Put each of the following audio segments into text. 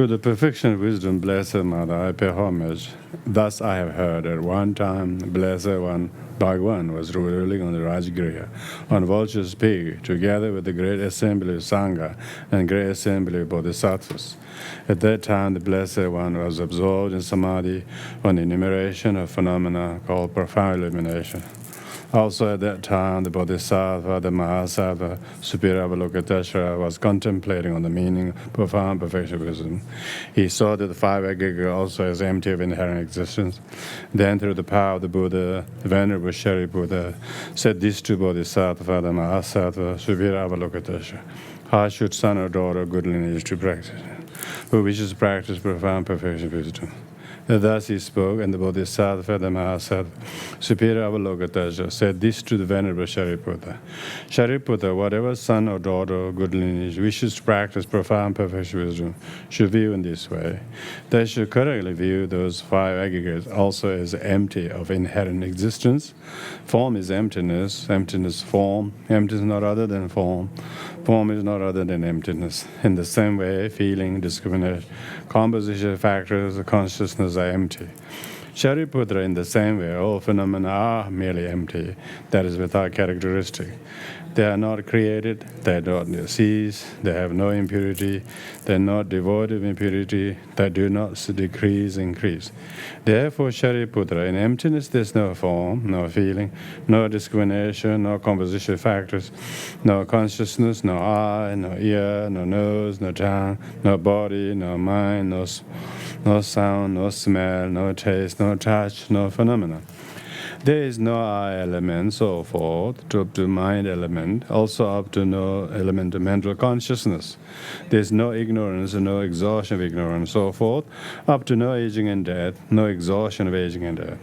To the perfection of wisdom, Blessed Mother, I pay homage. Thus I have heard at one time Blessed One Bhagwan was ruling on the Rajgriha, on Vulture's Peak, together with the great assembly of Sangha and great assembly of Bodhisattvas. At that time, the Blessed One was absorbed in Samadhi on the enumeration of phenomena called profound illumination. Also at that time, the Bodhisattva, the Mahasattva, Superior Avalokiteshvara, was contemplating on the meaning of profound perfection of wisdom. He saw that the five aggregates also as empty of inherent existence. Then, through the power of the Buddha, the Venerable Shariputra said this to Bodhisattva, the Mahasattva, Superior Avalokiteshvara: how should son or daughter of good lineage to practice? Who wishes to practice profound perfection of wisdom? Thus he spoke, and the Bodhisattva, the Mahasattva, Superior Avalokiteshvara, said this to the Venerable Shariputra: Shariputra, whatever son or daughter of good lineage wishes to practice profound perfection of wisdom should view in this way. They should correctly view those five aggregates also as empty of inherent existence. Form is emptiness, emptiness form, emptiness not other than form. Form is not other than emptiness. In the same way, feeling, discrimination, composition factors of consciousness are empty. Shariputra, in the same way, all phenomena are merely empty, that is, without characteristic. They are not created, they do not cease, they have no impurity, they are not devoid of impurity, they do not decrease, increase. Therefore, Shariputra, in emptiness there is no form, no feeling, no discrimination, no composition factors, no consciousness, no eye, no ear, no nose, no tongue, no body, no mind, no sound, no smell, no taste, no touch, no phenomena. There is no I element, so forth, up to mind element, also up to no element of mental consciousness. There is no ignorance and no exhaustion of ignorance, so forth, up to no aging and death, no exhaustion of aging and death.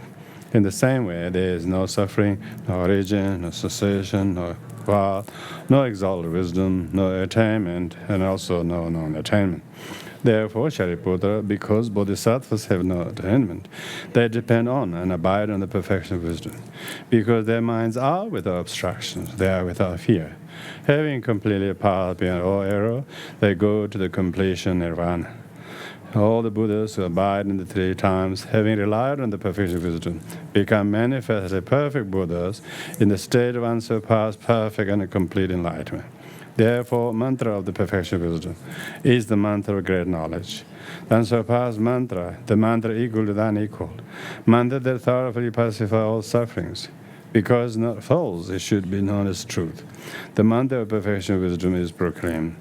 In the same way, there is no suffering, no origin, no cessation, no path, no exalted wisdom, no attainment, and also no non-attainment. Therefore, Shariputra, because bodhisattvas have no attainment, they depend on and abide on the perfection of wisdom. Because their minds are without obstructions, they are without fear. Having completely passed beyond all error, they go to the completion nirvana. All the Buddhas who abide in the three times, having relied on the perfection of wisdom, become manifestly perfect Buddhas in the state of unsurpassed, perfect, and complete enlightenment. Therefore, mantra of the perfection of wisdom is the mantra of great knowledge. The unsurpassed mantra, the mantra equal to the unequaled, mantra that thoroughly pacifies all sufferings. Because not false, it should be known as truth. The mantra of perfection of wisdom is proclaimed.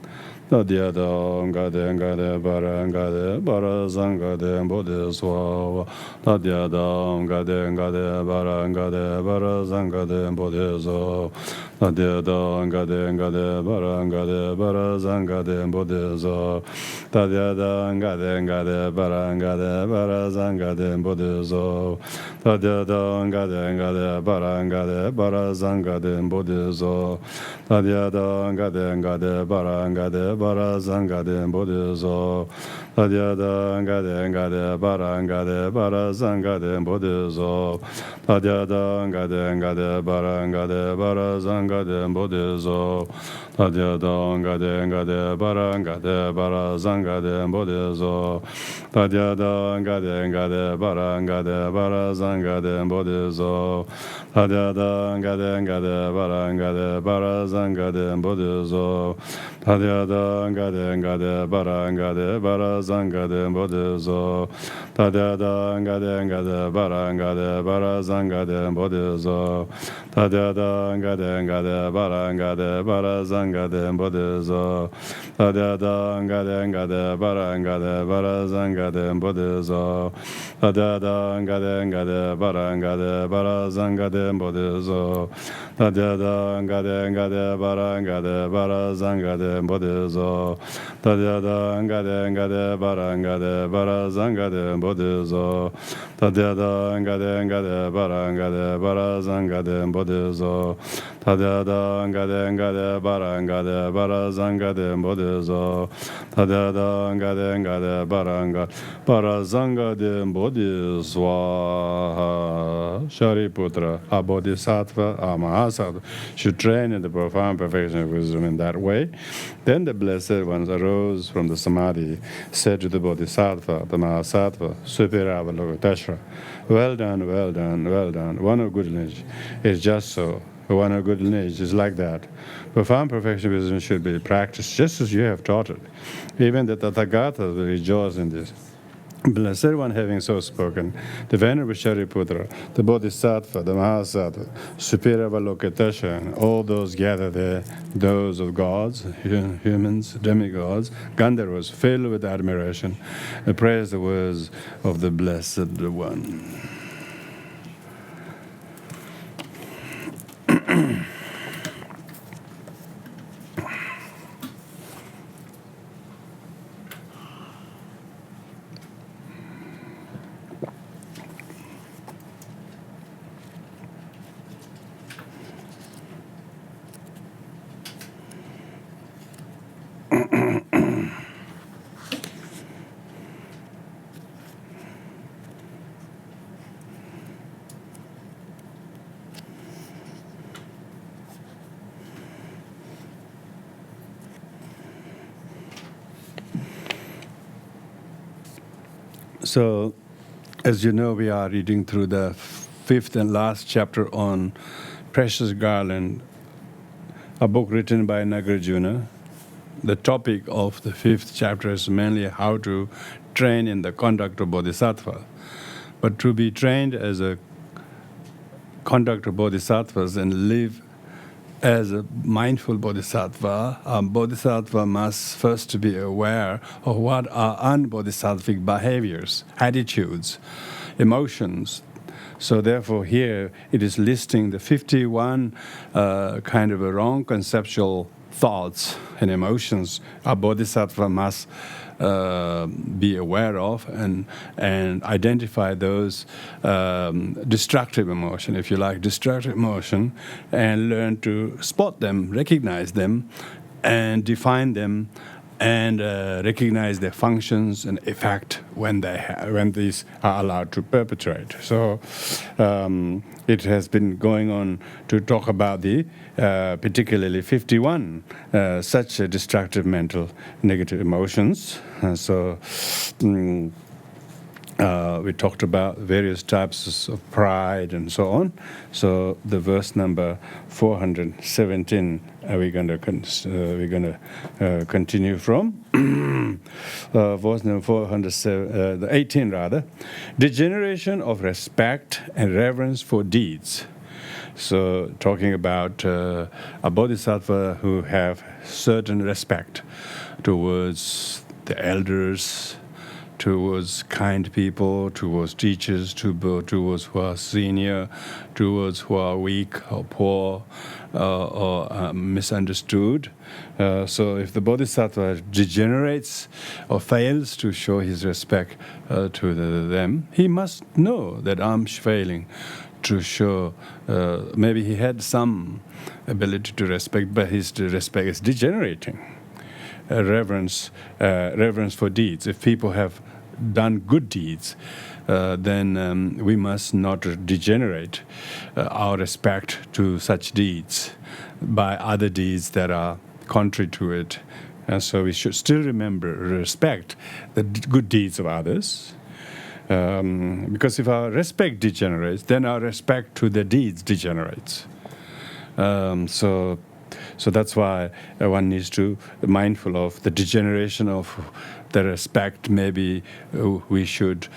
Nadyada ngade ngade bara ngade bara zangade bodhiswa. Nadyada ngade ngade bara ngade bara zangade bodhiswa. Nadyada ngade ngade bara ngade bara zangade bodhiswa. Nadyada ngade ngade bara ngade bara zangade bodhiswa. Nadyada ngade ngade bara ngade bara zangade bodhiswa. Nadyada ngade ngade bara ngade bara zangade bodhiso. Tadyada ngade ngade bara ngade bara zangade bodhiso. Tadyada ngade ngade bara ngade bara zangade bodhiso. Tadyada ngade ngade bara ngade bara zangade bodhiso. Tadyada ngade ngade bara ngade bara zangade bodhiso. Tadyada ngade ngade bara ngade bara zangade bodhiso. Tadyada ngade ngade bara ngade bara zangade bodhiso. Tadyada ngade ngade bara ngade bara zangade bodhiso. Tadyada ngade ngade bara ngade bara zangade bodhiso. Tadyada ngade ngade bara ngade bara zangade bodhiso. Tadyada ngade ngade bara ngade bara zangade bodhiso. Tadyada ngade ngade bara ngade bara zangade bodhiso. Tadyada ngade ngade bara ngade bara zangade bodhiso. Tadyada ngade ngade bara ngade bara zangade bodhiso. Tadada ngade bara zangade bodhizo. Tadada ngade bara zangade bodhiswa. Shariputra, a bodhisattva, a mahasattva, should train in the profound perfection of wisdom in that way. Then the blessed ones arose from the samadhi, said to the bodhisattva, the mahasattva, Supiravalokiteshvara, well done, well done, well done. One of good lineage is just so. One of good lineage is like that. Profound perfection of wisdom should be practiced just as you have taught it. Even the Tathagatas will rejoice in this. Blessed one having so spoken, the Venerable Shariputra, the Bodhisattva, the Mahasattva, Superior Avalokitesha, and all those gathered there, those of gods, humans, demigods, Gandharvas, filled with admiration, praise the words of the Blessed One. So, as you know, we are reading through the fifth and last chapter on Precious Garland, a book written by Nagarjuna. The topic of the fifth chapter is mainly how to train in the conduct of bodhisattva. But to be trained as a conduct of bodhisattvas and live as a mindful bodhisattva, a bodhisattva must first be aware of what are unbodhisattvic behaviors, attitudes, emotions. So therefore here it is listing the 51 kind of a wrong conceptual thoughts and emotions a bodhisattva must be aware of and identify those destructive emotion, if you like, destructive emotion, and learn to spot them, recognize them, and define them, and recognize their functions and effect when these are allowed to perpetrate. So it has been going on to talk about the particularly 51 such destructive mental negative emotions. We talked about various types of pride and so on. So the verse number 417 we're going to continue from. Verse number 418 rather. Degeneration of respect and reverence for deeds. So talking about a bodhisattva who have certain respect towards the elders, towards kind people, towards teachers, towards who are senior, towards who are weak or poor or misunderstood. So if the bodhisattva degenerates or fails to show his respect to them, he must know that I'm failing to show. Maybe he had some ability to respect, but his respect is degenerating. Reverence for deeds. If people have done good deeds, then we must not degenerate our respect to such deeds by other deeds that are contrary to it. And so we should still respect the good deeds of others. Because if our respect degenerates, then our respect to the deeds degenerates. So that's why one needs to be mindful of the degeneration of the respect. Maybe we should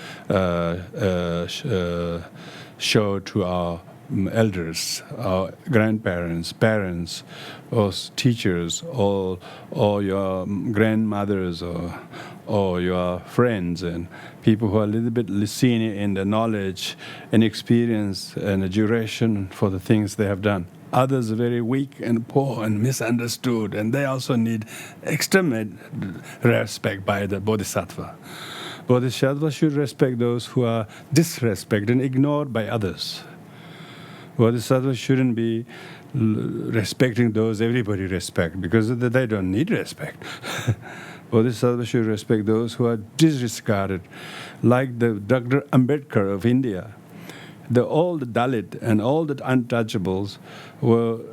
show to our elders, our grandparents, parents, or teachers, or your grandmothers, or your friends, and people who are a little bit senior in the knowledge and experience and the duration for the things they have done. Others are very weak and poor and misunderstood, and they also need extreme respect by the bodhisattva. Bodhisattva should respect those who are disrespected and ignored by others. Bodhisattvas shouldn't be respecting those everybody respect, because they don't need respect. Bodhisattvas should respect those who are disregarded, like the Dr. Ambedkar of India. All the Dalit and all the untouchables were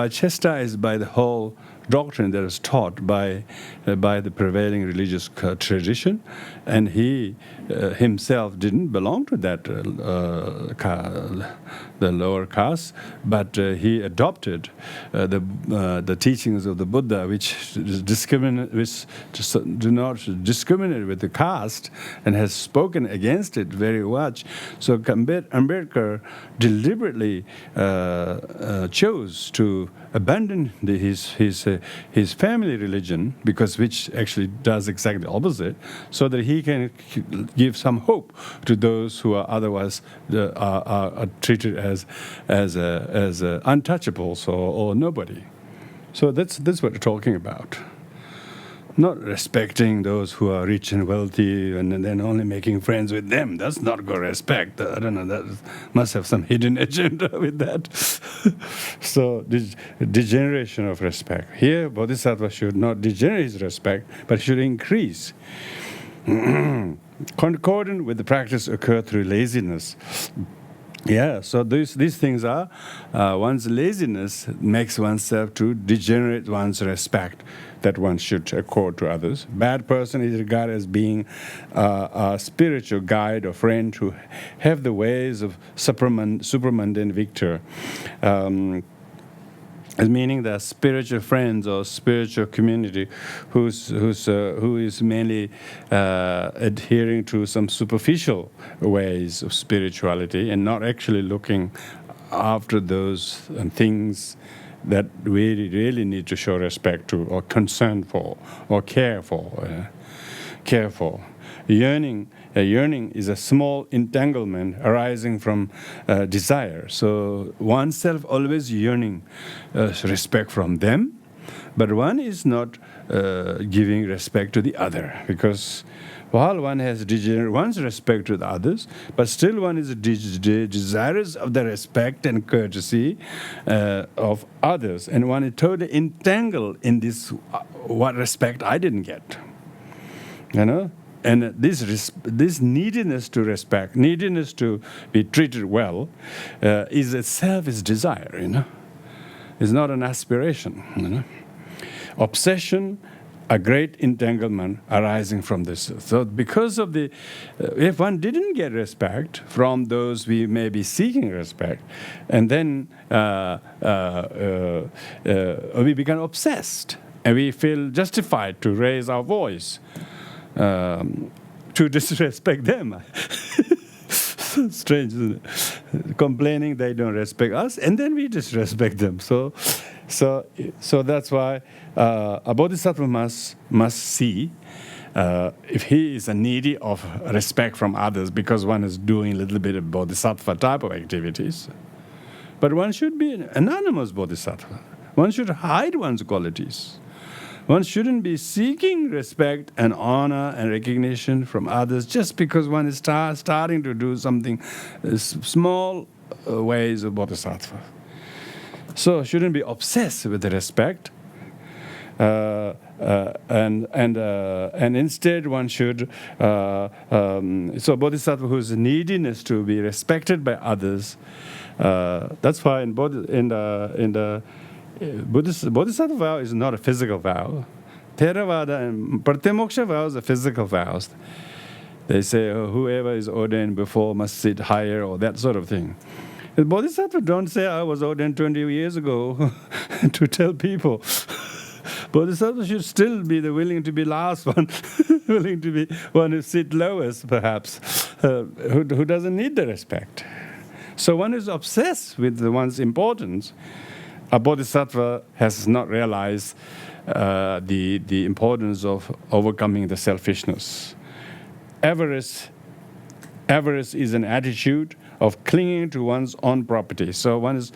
chastised by the whole doctrine that is taught by the prevailing religious tradition, and he himself didn't belong to that the lower caste, but he adopted the teachings of the Buddha, which do not discriminate with the caste, and has spoken against it very much. So Ambedkar deliberately chose to abandon his family religion, because which actually does exactly the opposite, so that he can give some hope to those who are otherwise are treated as untouchables or nobody. So that's what we're talking about. Not respecting those who are rich and wealthy and then only making friends with them. That's not good respect. I don't know, that must have some hidden agenda with that. So, degeneration of respect. Here, Bodhisattva should not degenerate his respect, but should increase. Concordant with the practice occur through laziness. Yeah, so these things are, one's laziness makes oneself to degenerate one's respect that one should accord to others. Bad person is regarded as being a spiritual guide or friend who have the ways of supermundane victor. Meaning that spiritual friends or spiritual community who is mainly adhering to some superficial ways of spirituality and not actually looking after those things that we really need to show respect to or concern for or care for. Yearning is a small entanglement arising from desire. So oneself always yearning respect from them, but one is not giving respect to the other, because while one has degenerate one's respect to the others, but still one is desirous of the respect and courtesy of others, and one is totally entangled in this what respect I didn't get, And this neediness to respect, neediness to be treated well, is itself is desire. It's not an aspiration. Obsession, a great entanglement arising from this. So because of if one didn't get respect from those we may be seeking respect, and then we become obsessed, and we feel justified to raise our voice to disrespect them. Strange, isn't it? Complaining they don't respect us, and then we disrespect them. So that's why a bodhisattva must see if he is needy of respect from others, because one is doing a little bit of bodhisattva type of activities. But one should be an anonymous bodhisattva. One should hide one's qualities. One shouldn't be seeking respect and honor and recognition from others just because one is starting to do something small ways of bodhisattva. So shouldn't be obsessed with the respect, and instead one should. So bodhisattva whose neediness to be respected by others. That's why in the Buddhist bodhisattva vow is not a physical vow. Theravada and Pratimoksha vows are physical vows. They say whoever is ordained before must sit higher, or that sort of thing. The bodhisattva don't say I was ordained 20 years ago to tell people. Bodhisattva should still be the willing to be last one, willing to be one who sit lowest, perhaps, who doesn't need the respect. So one is obsessed with one's importance. A bodhisattva has not realized the importance of overcoming the selfishness. Avarice is an attitude of clinging to one's own property. So one's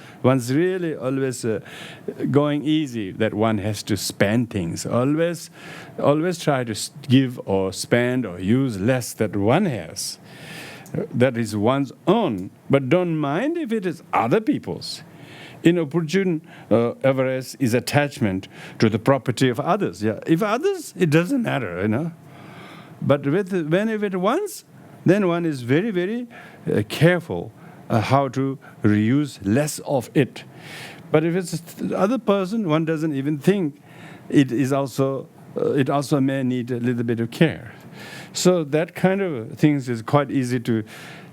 really always going easy, that one has to spend things. Always try to give or spend or use less that one has. that is one's own, but don't mind if it is other people's. Inopportune avarice is attachment to the property of others. Yeah, if others, it doesn't matter, But when if it one's, then one is very, very careful how to reuse less of it. But if it's the other person, one doesn't even think it also may need a little bit of care. So that kind of things is quite easy to.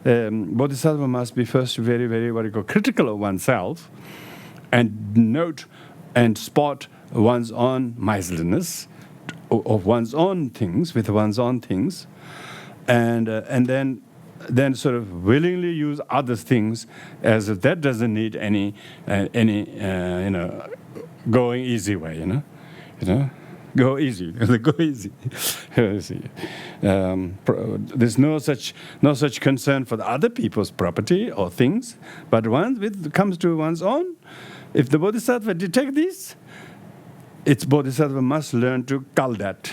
Bodhisattva must be first very, very critical of oneself, and note and spot one's own miserliness of one's own things with one's own things, and then sort of willingly use other things as if that doesn't need any going easy way, Go easy, go easy. There's no such concern for the other people's property or things, but when it comes to one's own, if the Bodhisattva detect this, its Bodhisattva must learn to cull that.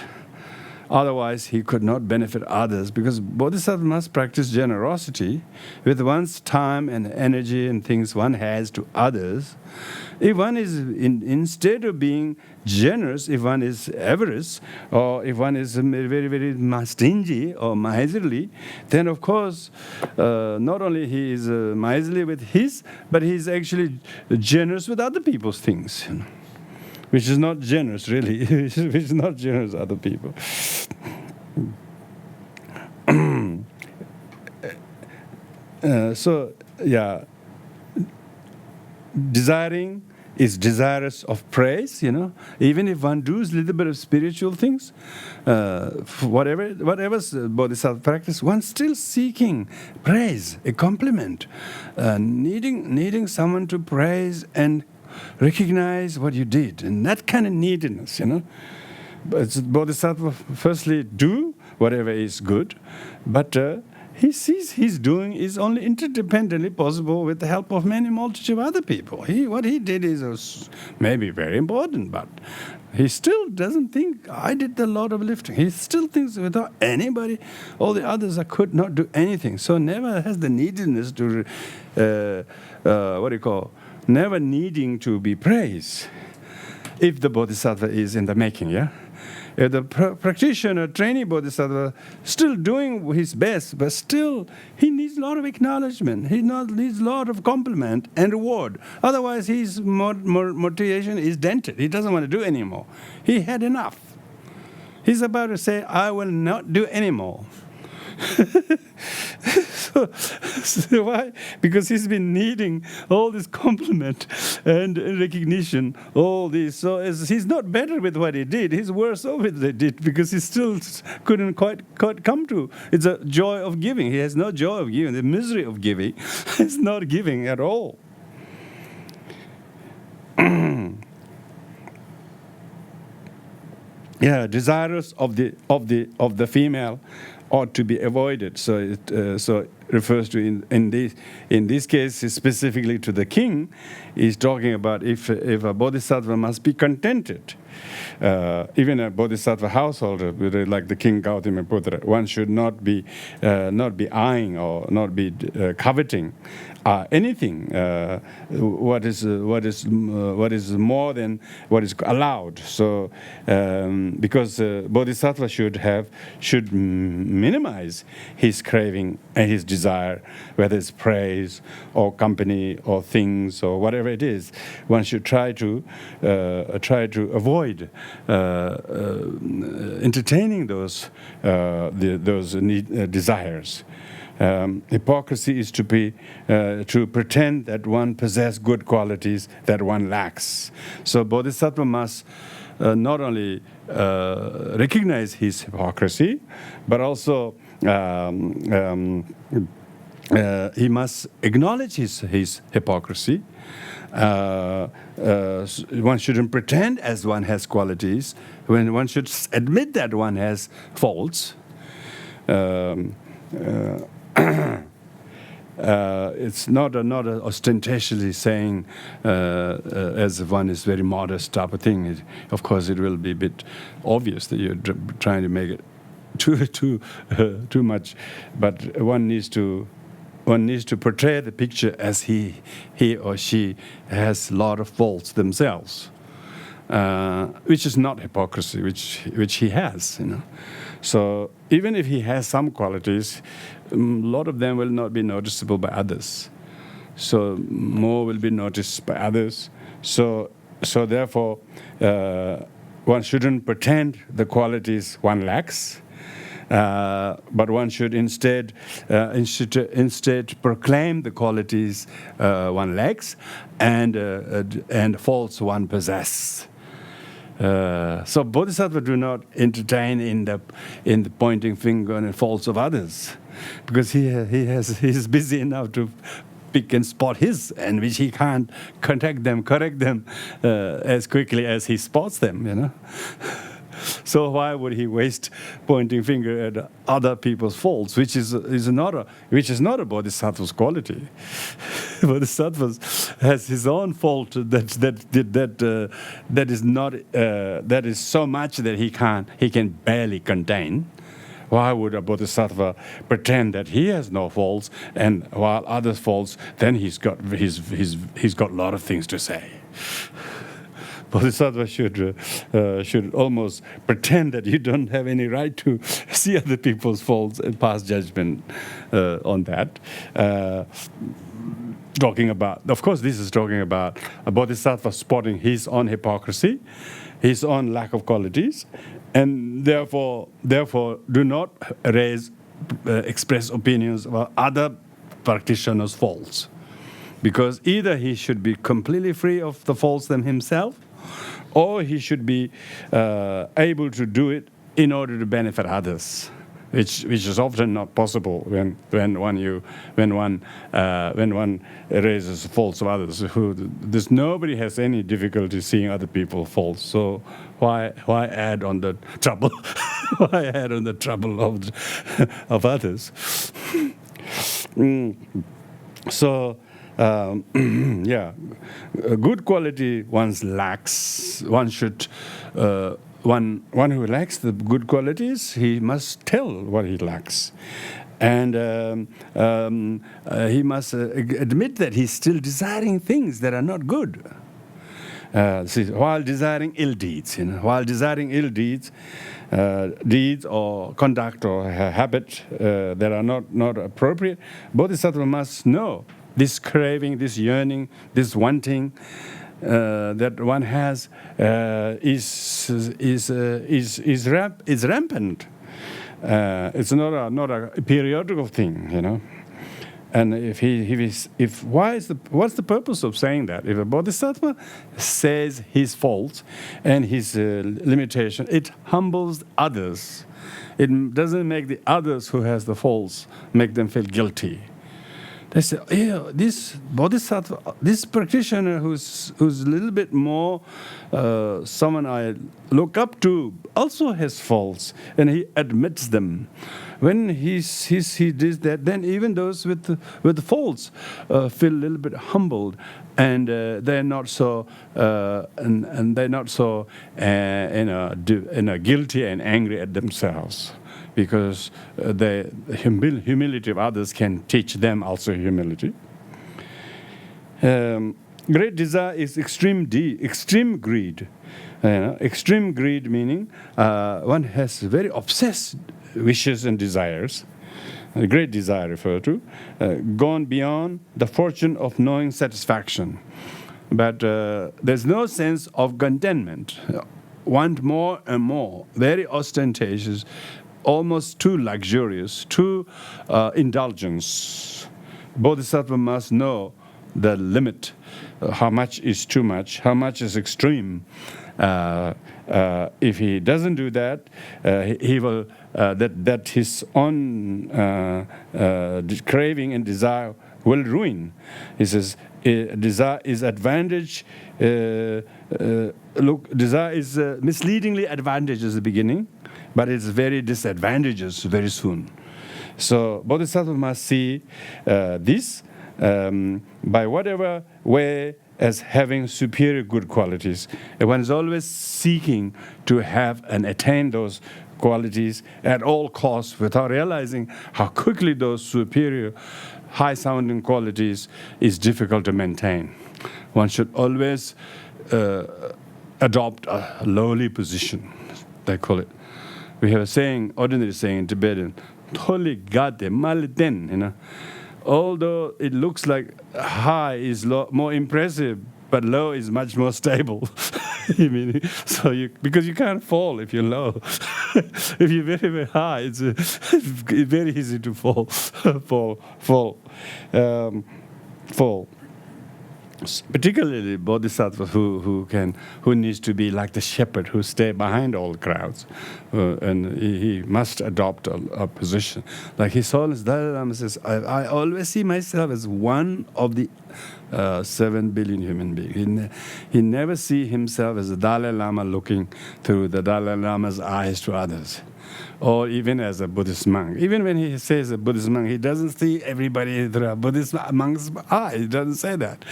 Otherwise, he could not benefit others, because Bodhisattva must practice generosity with one's time and energy and things one has to others. If one is, instead of being generous, if one is avarice, or if one is very, very stingy or miserly, then of course, not only he is miserly with his, but he is actually generous with other people's things. Which is not generous, really. Which is not generous to other people. Desiring is desirous of praise, Even if one does a little bit of spiritual things, whatever Bodhisattva practice, one's still seeking praise, a compliment, needing someone to praise and recognize what you did, and that kind of neediness, But Bodhisattva firstly do whatever is good, but he sees his doing is only interdependently possible with the help of many multitude of other people. What he did is maybe very important, but he still doesn't think I did a lot of lifting. He still thinks without anybody, all the others could not do anything. So never has the neediness to never needing to be praised, if the Bodhisattva is in the making, If the practitioner, trainee Bodhisattva, still doing his best, but still he needs a lot of acknowledgement. He needs a lot of compliment and reward. Otherwise, his motivation is dented. He doesn't want to do anymore. He had enough. He's about to say, I will not do anymore. So why? Because he's been needing all this compliment and recognition, all this. So he's not better with what he did. He's worse off with what he did, because he still couldn't quite come to. It's a joy of giving. He has no joy of giving. The misery of giving is not giving at all. Desirous of the female ought to be avoided. So it refers to in this case specifically to the king. He's talking about if a bodhisattva must be contented. Even a bodhisattva householder, like the king Gautamiputra, one should not be eyeing or not be coveting anything what is more than what is allowed. So because bodhisattva should minimize his craving and his desire, whether it's praise or company or things or whatever it is. One should try to avoid entertaining those desires. Hypocrisy is to pretend that one possesses good qualities that one lacks. So bodhisattva must not only recognize his hypocrisy, but also he must acknowledge his hypocrisy. One shouldn't pretend as one has qualities. When one should admit that one has faults. It's not ostentatiously saying as if one is very modest type of thing. Of course, it will be a bit obvious that you're trying to make it too much, but one needs to portray the picture as he or she has a lot of faults themselves, which is not hypocrisy, which he has, So even if he has some qualities, a lot of them will not be noticeable by others. So more will be noticed by others. So therefore, one shouldn't pretend the qualities one lacks. But one should instead proclaim the qualities one lacks and faults one possesses. So Bodhisattva do not entertain in the pointing finger and faults of others, because he's busy enough to pick and spot his, and which he can't correct them as quickly as he spots them. So why would he waste pointing finger at other people's faults, which is not a bodhisattva's quality? Bodhisattva has his own fault that is so much that he can barely contain. Why would a bodhisattva pretend that he has no faults, and while others' faults, then he's got a lot of things to say? Bodhisattva should almost pretend that you don't have any right to see other people's faults and pass judgment on that. Of course, this is talking about a bodhisattva spotting his own hypocrisy, his own lack of qualities, and therefore do not express opinions about other practitioners' faults, because either he should be completely free of the faults them himself, or he should be able to do it in order to benefit others, which is often not possible when one raises the faults of others. Nobody has any difficulty seeing other people's faults. So why add on the trouble? Why add on the trouble of others? So. A good quality one lacks. One should, one who lacks the good qualities, he must tell what he lacks, and he must admit that he's still desiring things that are not good. While desiring ill deeds, deeds or conduct or habit that are not appropriate, Bodhisattva must know. This craving, this yearning, this wanting that one has is rampant. It's not a periodical thing, And what's the purpose of saying that? If a bodhisattva says his faults and his limitation, it humbles others. It doesn't make the others who has the faults make them feel guilty. They say, this bodhisattva, this practitioner who's a little bit more someone I look up to, also has faults, and he admits them. When he does that, then even those with the faults feel a little bit humbled, and they're not so and they're not so guilty and angry at themselves. Because the humility of others can teach them also humility. Great desire is extreme greed. Extreme greed meaning one has very obsessed wishes and desires. A great desire referred to, gone beyond the fortune of knowing satisfaction. But there's no sense of contentment. Want more and more, very ostentatious, almost too luxurious, too indulgence. Bodhisattva must know the limit, how much is too much, how much is extreme. If he doesn't do that, he will that his own craving and desire will ruin. He says, desire is advantage. Desire is misleadingly advantageous at the beginning, but it's very disadvantageous very soon. So Bodhisattva must see this by whatever way as having superior good qualities. One is always seeking to have and attain those qualities at all costs without realizing how quickly those superior, high-sounding qualities is difficult to maintain. One should always adopt a lowly position, they call it. We have a saying, ordinary saying in Tibetan, "Toli gate maliten," you know. Although it looks like high is more impressive, but low is much more stable. Because you can't fall if you're low. If you're very, very high, it's very easy to fall. Fall. Particularly bodhisattvas who needs to be like the shepherd who stay behind all crowds, and he must adopt a position. Like His Holiness Dalai Lama says, I always see myself as one of the 7 billion human beings. He never see himself as a Dalai Lama looking through the Dalai Lama's eyes to others, or even as a Buddhist monk. Even when he says a Buddhist monk, he doesn't see everybody through a Buddhist monk's eye. He doesn't say that.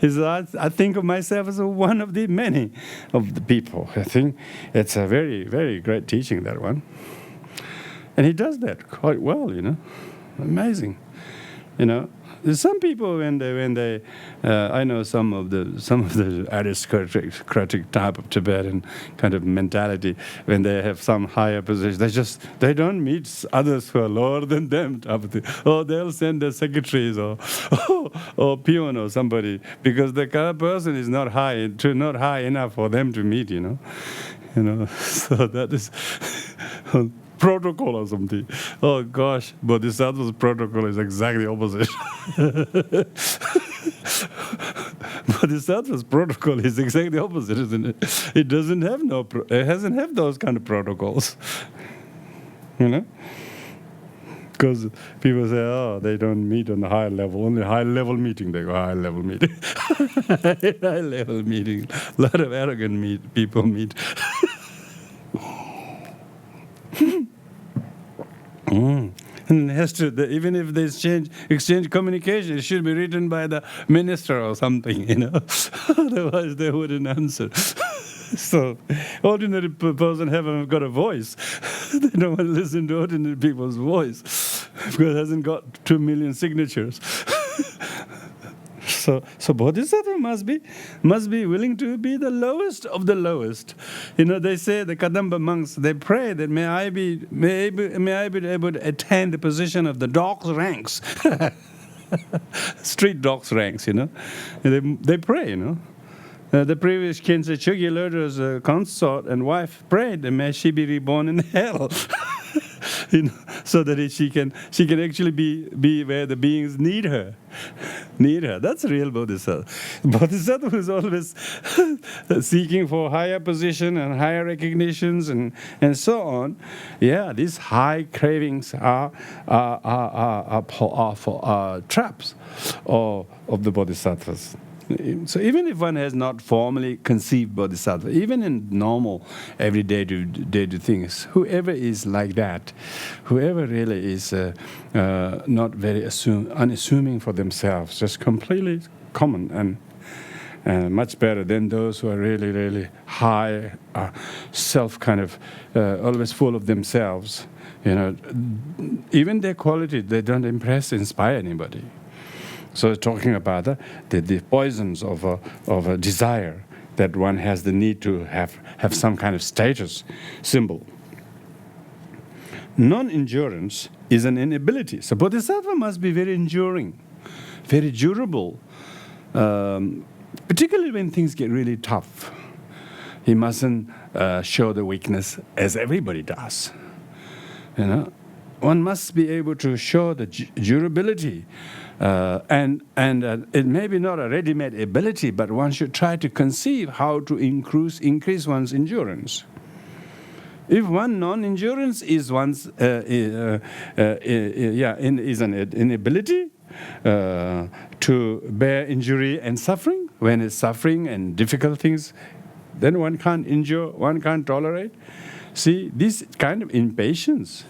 He says, I think of myself as one of the many of the people. I think it's a very, very great teaching, that one. And he does that quite well, you know. Amazing. You know, there's some people when they I know some of the aristocratic type of Tibetan kind of mentality, when they have some higher position, they don't meet others who are lower than them type of thing. Or they'll send their secretaries or peon or somebody, because the other person is not high enough for them to meet, you know. So that is protocol or something. Oh gosh, Bodhisattva's protocol is exactly opposite. Bodhisattva's protocol is exactly opposite, isn't it? It doesn't have it hasn't have those kind of protocols. You know? Because people say, oh, they don't meet on the high level, only high level meeting. They go, high level meeting. High level meeting. A lot of arrogant people meet. And it has to, even if they exchange communication, it should be written by the minister or something, you know. Otherwise, they wouldn't answer. So, ordinary person haven't got a voice. They don't want to listen to ordinary people's voice because it hasn't got 2 million signatures. So Bodhisattva must be willing to be the lowest of the lowest. You know, they say the Kadamba monks, they pray that may I be able to attain the position of the dog's ranks, street dog's ranks. You know, they pray. You know, the previous Khyentse Chögyal Lodro's consort and wife prayed that may she be reborn in hell. You know, so that she can actually be where the beings need her. That's a real bodhisattva. Bodhisattva who is always seeking for higher position and higher recognitions and so on. Yeah, these high cravings are traps of the bodhisattvas. So even if one has not formally conceived bodhisattva, even in normal everyday things, whoever is like that, whoever really is not very unassuming for themselves, just completely common and much better than those who are really, really high, self kind of, always full of themselves. You know, even their qualities, they don't inspire anybody. So talking about the poisons of a desire, that one has the need to have some kind of status symbol. Non-endurance is an inability. So bodhisattva must be very enduring, very durable, particularly when things get really tough. He mustn't show the weakness as everybody does. You know, one must be able to show the durability. And it may be not a ready-made ability, but one should try to conceive how to increase one's endurance. If one non-endurance is one's is an inability to bear injury and suffering, when it's suffering and difficult things, then one can't endure, one can't tolerate. See, this kind of impatience,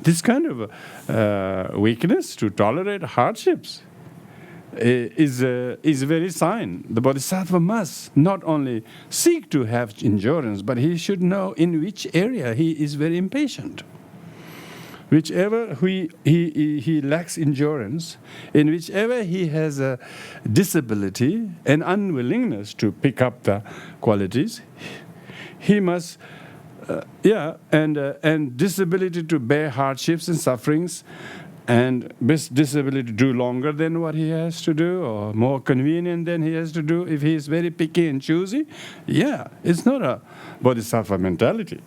this kind of weakness to tolerate hardships, is a very sign. The Bodhisattva must not only seek to have endurance, but he should know in which area he is very impatient. Whichever he lacks endurance, in whichever he has a disability and unwillingness to pick up the qualities, he must, and disability to bear hardships and sufferings, and disability to do longer than what he has to do, or more convenient than he has to do. If he is very picky and choosy, it's not a Bodhisattva mentality.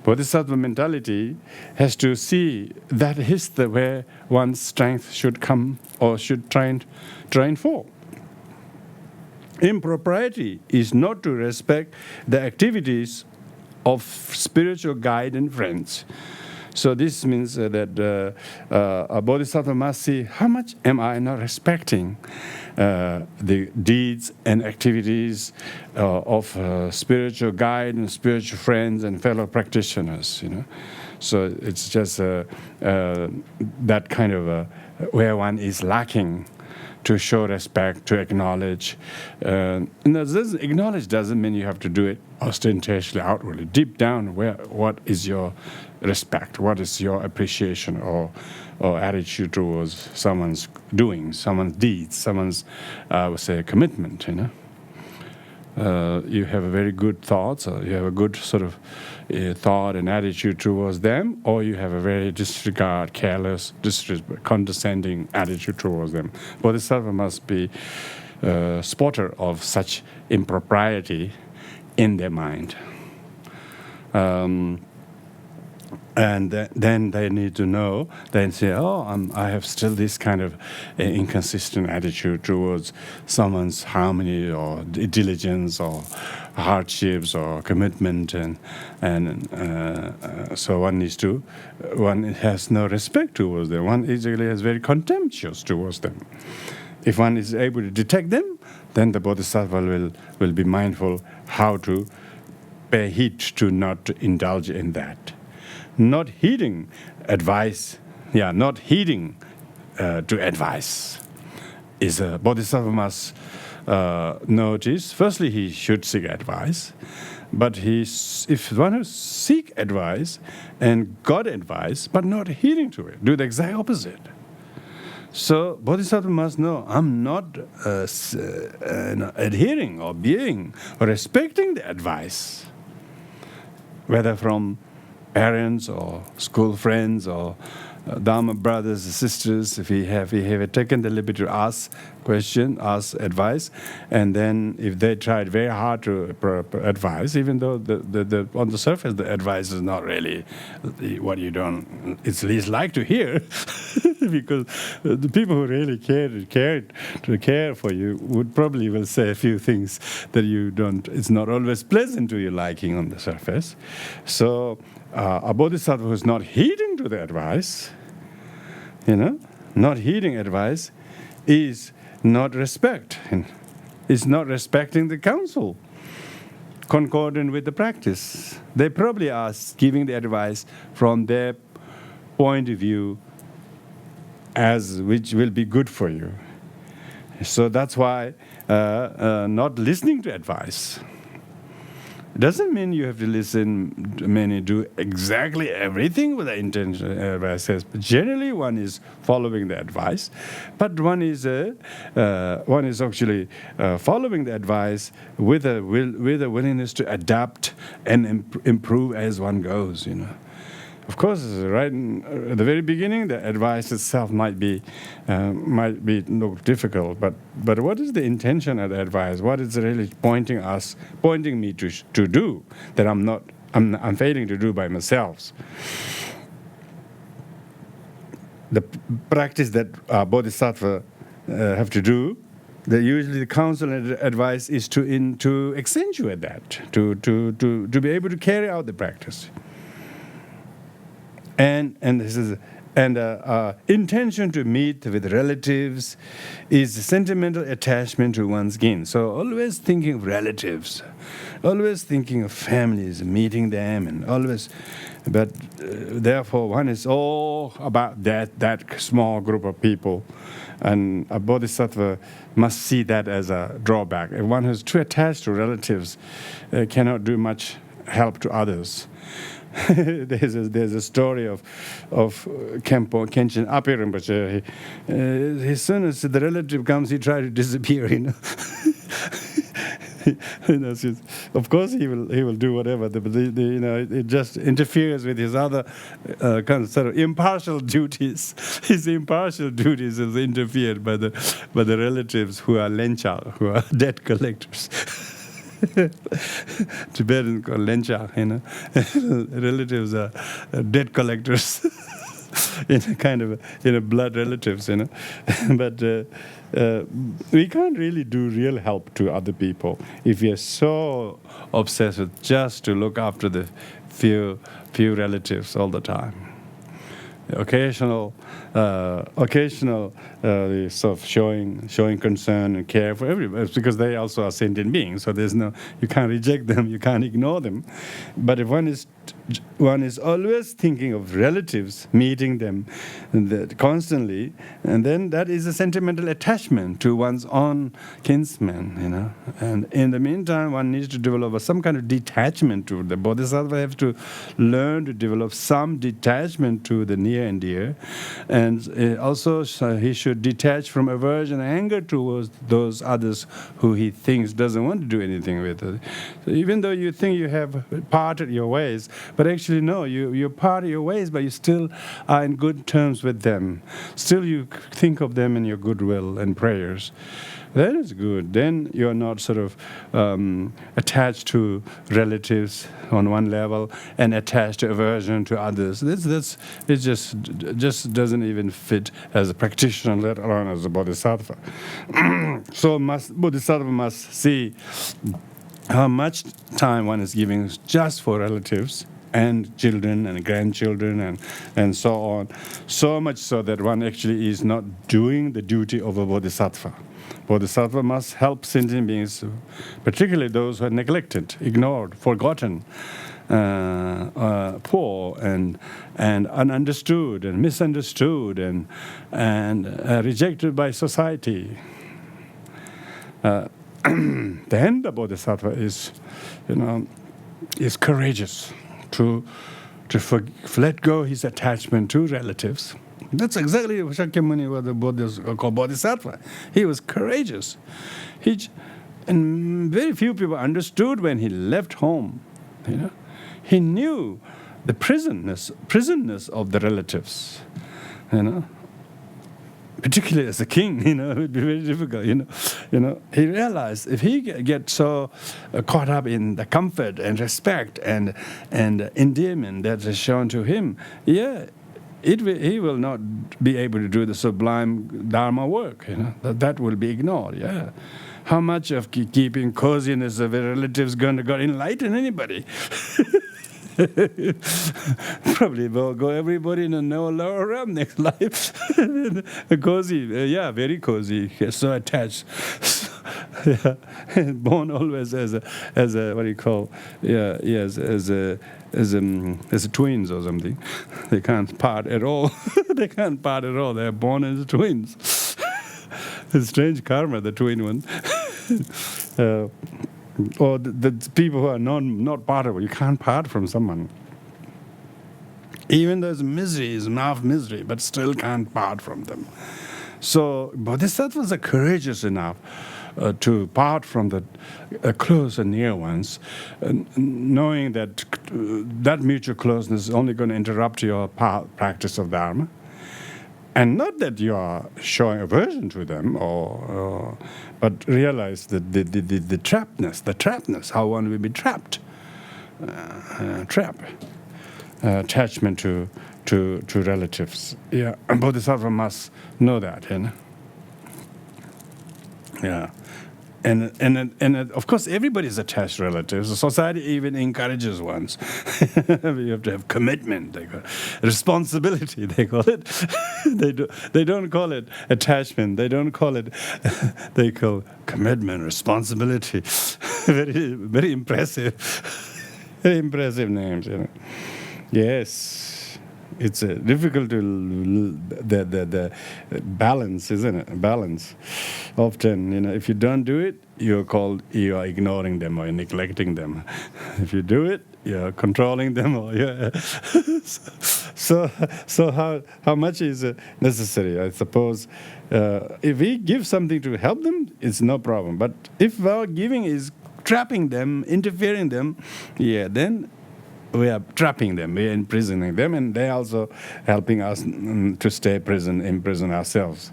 Bodhisattva mentality has to see that is the where one's strength should come or should train for. Impropriety is not to respect the activities of spiritual guide and friends. So this means that a Bodhisattva must see how much am I not respecting the deeds and activities of spiritual guide and spiritual friends and fellow practitioners. So it's just that kind of where one is lacking to show respect, to acknowledge. Acknowledge doesn't mean you have to do it ostentatiously, outwardly. Deep down, what is your respect? What is your appreciation or attitude towards someone's doing, someone's deeds, someone's, I would say, commitment? You have a very good thoughts, or you have a good sort of thought and attitude towards them, or you have a very disregard, careless, condescending attitude towards them. Bodhisattva must be a spotter of such impropriety in their mind. And then they need to know, then say, I have still this kind of inconsistent attitude towards someone's harmony or diligence or hardships or commitment, and so one has no respect towards them. One usually is very contemptuous towards them. If one is able to detect them, then the Bodhisattva will be mindful how to pay heed to not indulge in that. Not heeding advice, to advice is a Bodhisattva must notice. Firstly, he should seek advice, but if one who seek advice and got advice, but not heeding to it, do the exact opposite. So Bodhisattva must know, I'm not adhering or being or respecting the advice, whether from parents or school friends or Dharma brothers and sisters. If we have taken the liberty to ask advice, and then if they tried very hard to advise, even though the on the surface the advice is not really what you don't, it's least like to hear, because the people who really care for you would probably will say a few things that you don't. It's not always pleasant to your liking on the surface. So a Bodhisattva who is not heeding to the advice, not heeding advice, is not respect. Is not respecting the counsel, concordant with the practice. They probably are giving the advice from their point of view, which will be good for you. So that's why not listening to advice. It doesn't mean you have to listen, do exactly everything with the intention advice says. But generally, one is following the advice, but one is actually following the advice with a willingness to adapt and improve as one goes. Of course, right at the very beginning, the advice itself might be look difficult. But what is the intention of the advice? What is really pointing me to do that I'm failing to do by myself? The practice that Bodhisattva have to do, usually the counsel and advice is to accentuate that, to be able to carry out the practice. And this is And intention to meet with relatives is sentimental attachment to one's kin. So always thinking of relatives, always thinking of families, meeting them, and always. But therefore, one is all about that small group of people, and a bodhisattva must see that as a drawback. If one is too attached to relatives, cannot do much help to others. There's a story of Khenpo Khenchen Ape Rinpoche. As soon as the relative comes, he tries to disappear. Of course, he will do whatever. It just interferes with his other kind of sort of impartial duties. His impartial duties is interfered by the relatives who are lencha, who are debt collectors. Tibetan called lencha, relatives are debt collectors. Blood relatives, but we can't really do real help to other people if we are so obsessed with just to look after the few relatives all the time. Occasional sort of showing concern and care for everybody, because they also are sentient beings. So you can't reject them, you can't ignore them. But if one is always thinking of relatives, meeting them constantly, and then that is a sentimental attachment to one's own kinsmen, And in the meantime, one needs to develop some kind of detachment to the bodhisattva. Have to learn to develop some detachment to the near and dear, and also he should detach from aversion and anger towards those others who he thinks doesn't want to do anything with. So even though you think you have parted your ways, but actually no, you part your ways, but you still are in good terms with them. Still you think of them in your goodwill and prayers. That is good. Then you're not sort of attached to relatives on one level and attached to aversion to others. It just doesn't even fit as a practitioner, let alone as a bodhisattva. So bodhisattva must see how much time one is giving just for relatives and children and grandchildren and so on. So much so that one actually is not doing the duty of a bodhisattva. Bodhisattva must help sentient beings, particularly those who are neglected, ignored, forgotten, poor and ununderstood and misunderstood and rejected by society. Then the bodhisattva is courageous to let go his attachment to relatives. That's exactly what Shakyamuni was the Buddhist called bodhisattva. He was courageous. And very few people understood when he left home. He knew the prisonness of the relatives. Particularly as a king, it would be very difficult. He realized if he gets so caught up in the comfort and respect and endearment that is shown to him, he will not be able to do the sublime Dharma work. That will be ignored. Yeah, how much of keeping coziness of a relative is going to enlighten anybody? Probably will go everybody in a lower realm next life. Cozy, very cozy. So attached. Born always as a what do you call? As a twins or something. They can't part at all. They can't part at all. They're born as twins. It's strange karma, the twin one. Or the people who are not partable. You can't part from someone. Even though it's misery, is enough misery, but still can't part from them. So bodhisattvas are courageous enough to part from the close and near ones, knowing that that mutual closeness is only going to interrupt your practice of Dharma. And not that you are showing aversion to them, but realize that the trappedness, how one will be trapped, attachment to relatives. Yeah, and Bodhisattva must know that. Yeah. of course, everybody is attached to relatives. The society even encourages ones. You have to have commitment. They call it responsibility. They call it. They don't call it attachment. They don't call it. They call commitment, responsibility. Very, very impressive. Very impressive names. Yes. It's difficult to the balance, isn't it? Balance. Often, if you don't do it, you are ignoring them or you're neglecting them. If you do it, you're controlling them or you're so how much is necessary? I suppose if we give something to help them, it's no problem. But if our giving is trapping them, interfering them, then we are trapping them, we are imprisoning them, and they're also helping us to stay imprison ourselves.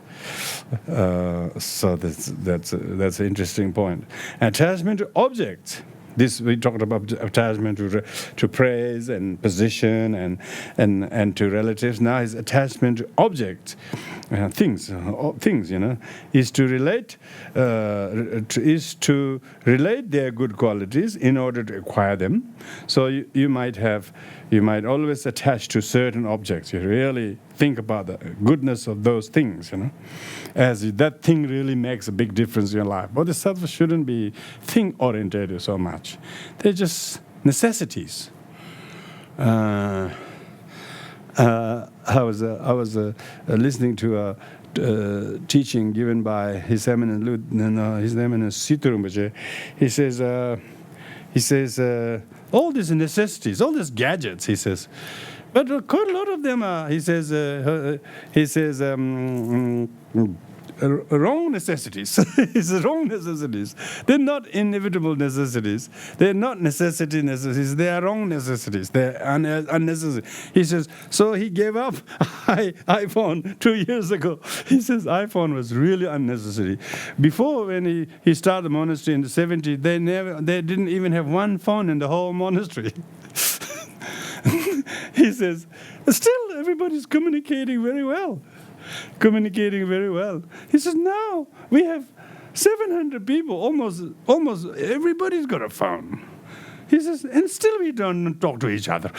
So that's an interesting point. Attachment to objects. This we talked about attachment to praise and position and to relatives. Now is attachment to objects, things. Is to relate their good qualities in order to acquire them. So you might always attach to certain objects. You really think about the goodness of those things, as that thing really makes a big difference in your life. Bodhisattvas shouldn't be thing-oriented so much. They're just necessities. I was listening to a teaching given by His Eminence Situ Rinpoche. He says, all these necessities, all these gadgets, he says, but quite a lot of them are, he says, wrong necessities. It's wrong necessities. They're not inevitable necessities. They're not necessities. They are wrong necessities. They're unnecessary. He says, so he gave up iPhone 2 years ago. He says iPhone was really unnecessary. Before, when he started the monastery in the 70s, they didn't even have one phone in the whole monastery. He says, still everybody's communicating very well. He says, now we have 700 people, almost everybody's got a phone. He says, and still we don't talk to each other.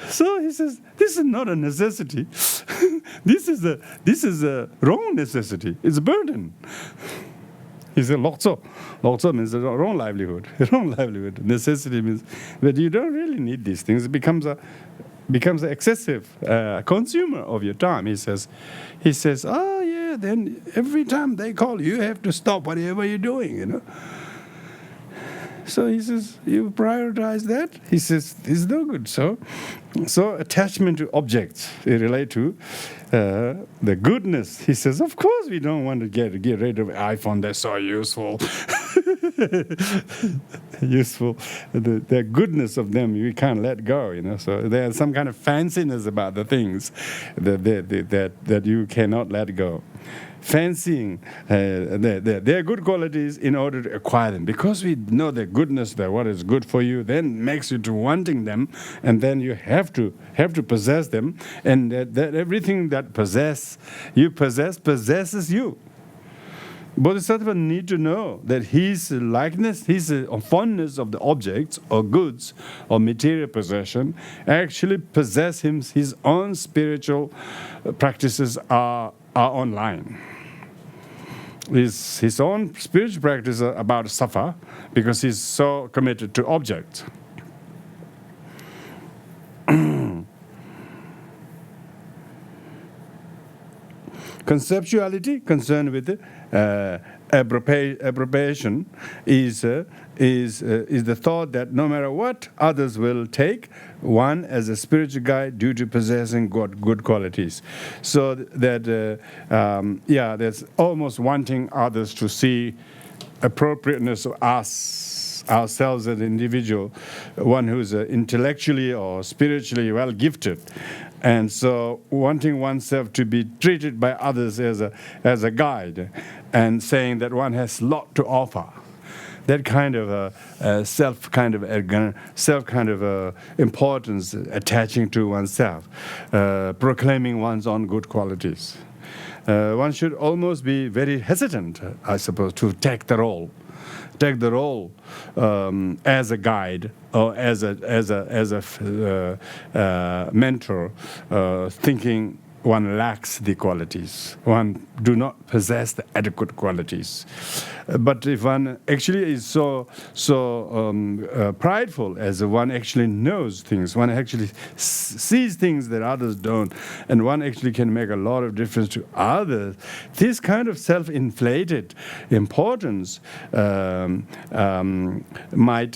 So he says, this is not a necessity. This is a wrong necessity. It's a burden. He said, Lokso. Lokso means the wrong livelihood. Wrong livelihood. Necessity means that you don't really need these things. It becomes an excessive consumer of your time. He says, oh yeah, then every time they call you have to stop whatever you're doing, So he says, you prioritize that? He says, this is no good. So attachment to objects, they relate to the goodness. He says, of course we don't want to get rid of iPhone. They're so useful. The goodness of them, we can't let go, So there's some kind of fanciness about the things that you cannot let go. Fancying their good qualities in order to acquire them. Because we know the goodness, that what is good for you, then makes you to wanting them, and then you have to possess them, and that everything that you possess possesses you. Bodhisattva need to know that his likeness, his fondness of the objects or goods or material possession actually possess him. His own spiritual practices are online. His own spiritual practice are about to suffer because he's so committed to objects. Conceptuality, concerned with appropriation, is the thought that no matter what others will take one as a spiritual guide due to possessing good qualities. So that there's almost wanting others to see appropriateness of ourselves as an individual, one who's intellectually or spiritually well gifted. And so wanting oneself to be treated by others as a guide, and saying that one has a lot to offer. That kind of self importance attaching to oneself, proclaiming one's own good qualities. one should almost be very hesitant, I suppose, to take the role as a guide or as a mentor, thinking one lacks the qualities, one do not possess the adequate qualities. But if one actually is so prideful, as one actually knows things, one actually sees things that others don't, and one actually can make a lot of difference to others, this kind of self-inflated importance might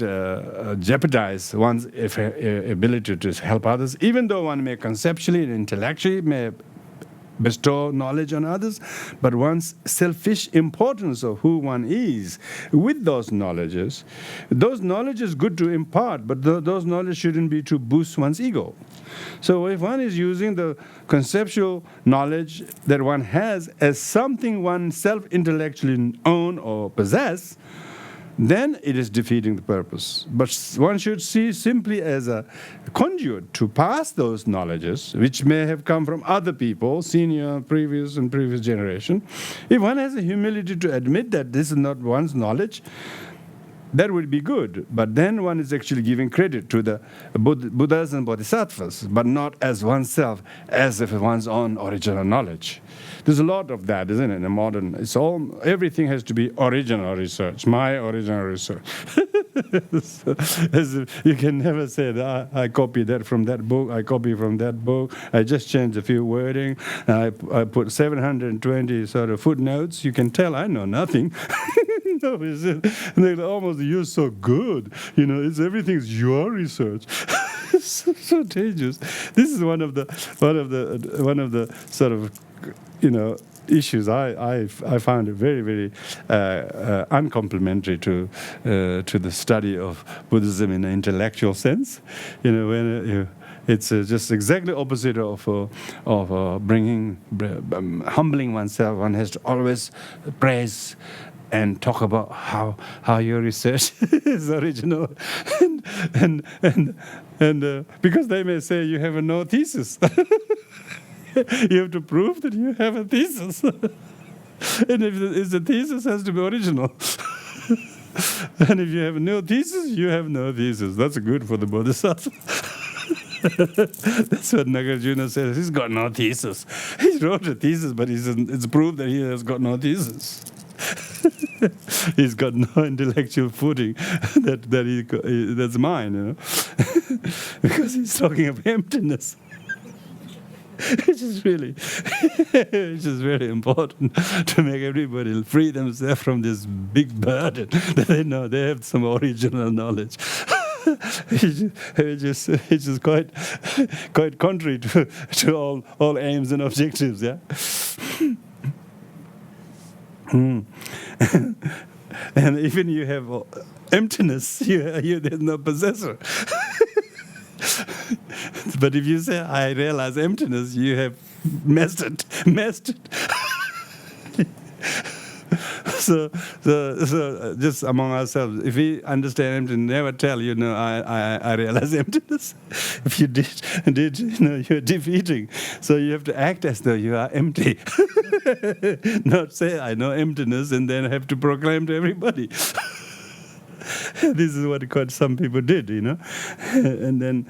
jeopardize one's ability to help others, even though one may conceptually and intellectually may bestow knowledge on others, but one's selfish importance of who one is with those knowledge is good to impart, but those knowledge shouldn't be to boost one's ego. So if one is using the conceptual knowledge that one has as something one self-intellectually own or possess, then it is defeating the purpose. But one should see simply as a conduit to pass those knowledges, which may have come from other people, senior, previous generation. If one has the humility to admit that this is not one's knowledge, that would be good. But then one is actually giving credit to the Buddhas and Bodhisattvas, but not as oneself, as if one's own original knowledge. There's a lot of that, isn't it? In a modern, everything has to be original research, my original research. So, you can never say that I copied that from that book, I copied from that book, I just changed a few wording, I put 720 sort of footnotes. You can tell I know nothing. No, they almost, you're so good. Everything's your research. so dangerous. This is one of the sort of issues I found it very, very uncomplimentary to the study of Buddhism in an intellectual sense. It's just exactly opposite of humbling oneself. One has to always praise and talk about how your research is original, and because they may say you have no thesis. You have to prove that you have a thesis, and if the thesis has to be original. And if you have no thesis, you have no thesis. That's good for the Bodhisattva. That's what Nagarjuna says. He's got no thesis. He wrote a thesis, but it's proved that he has got no thesis. He's got no intellectual footing that's mine, because he's talking of emptiness. Which is very important to make everybody free themselves from this big burden that they know they have some original knowledge. Which is quite contrary to all aims and objectives. Yeah. And even you have emptiness, there's no possessor. But if you say, I realize emptiness, you have messed it. So just among ourselves, if we understand emptiness, never tell, I realize emptiness. If you did, you're defeating. So you have to act as though you are empty. Not say, I know emptiness, and then have to proclaim to everybody. This is what some people did, and then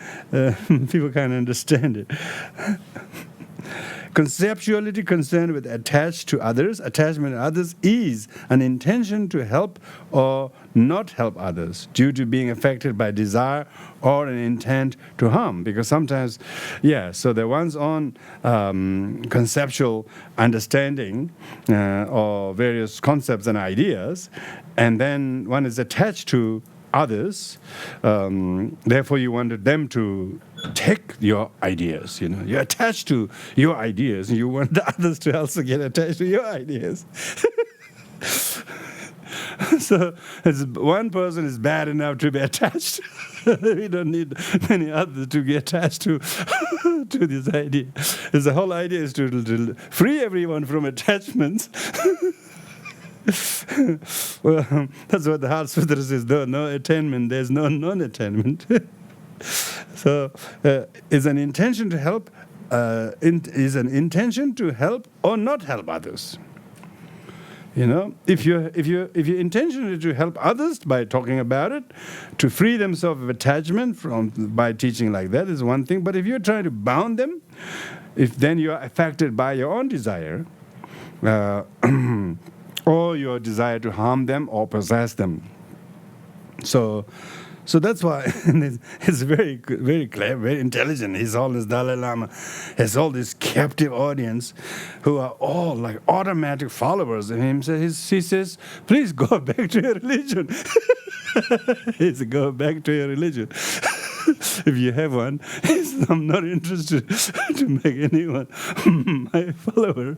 people can't understand it. Conceptuality concerned with attachment to others is an intention to help or not help others due to being affected by desire or an intent to harm. Because sometimes, so the one's own conceptual understanding or various concepts and ideas, and then one is attached to others, therefore you wanted them to take your ideas, You're attached to your ideas, and you want the others to also get attached to your ideas. So one person is bad enough to be attached. We don't need many others to be attached to this idea. The whole idea is to free everyone from attachments. Well, that's what the Heart Sutra says. No attainment, there's no non-attainment. So it's an intention to help is an intention to help or not help others. If your intention is to help others by talking about it, to free themselves of attachment by teaching like that is one thing. But if you're trying to bound them, if then you are affected by your own desire, or your desire to harm them or possess them. So that's why it's very very clever, very intelligent. He's all this Dalai Lama has all this captive audience who are all like automatic followers of him. So he says, please go back to your religion. He said, go back to your religion. If you have one, I'm not interested to make anyone my follower.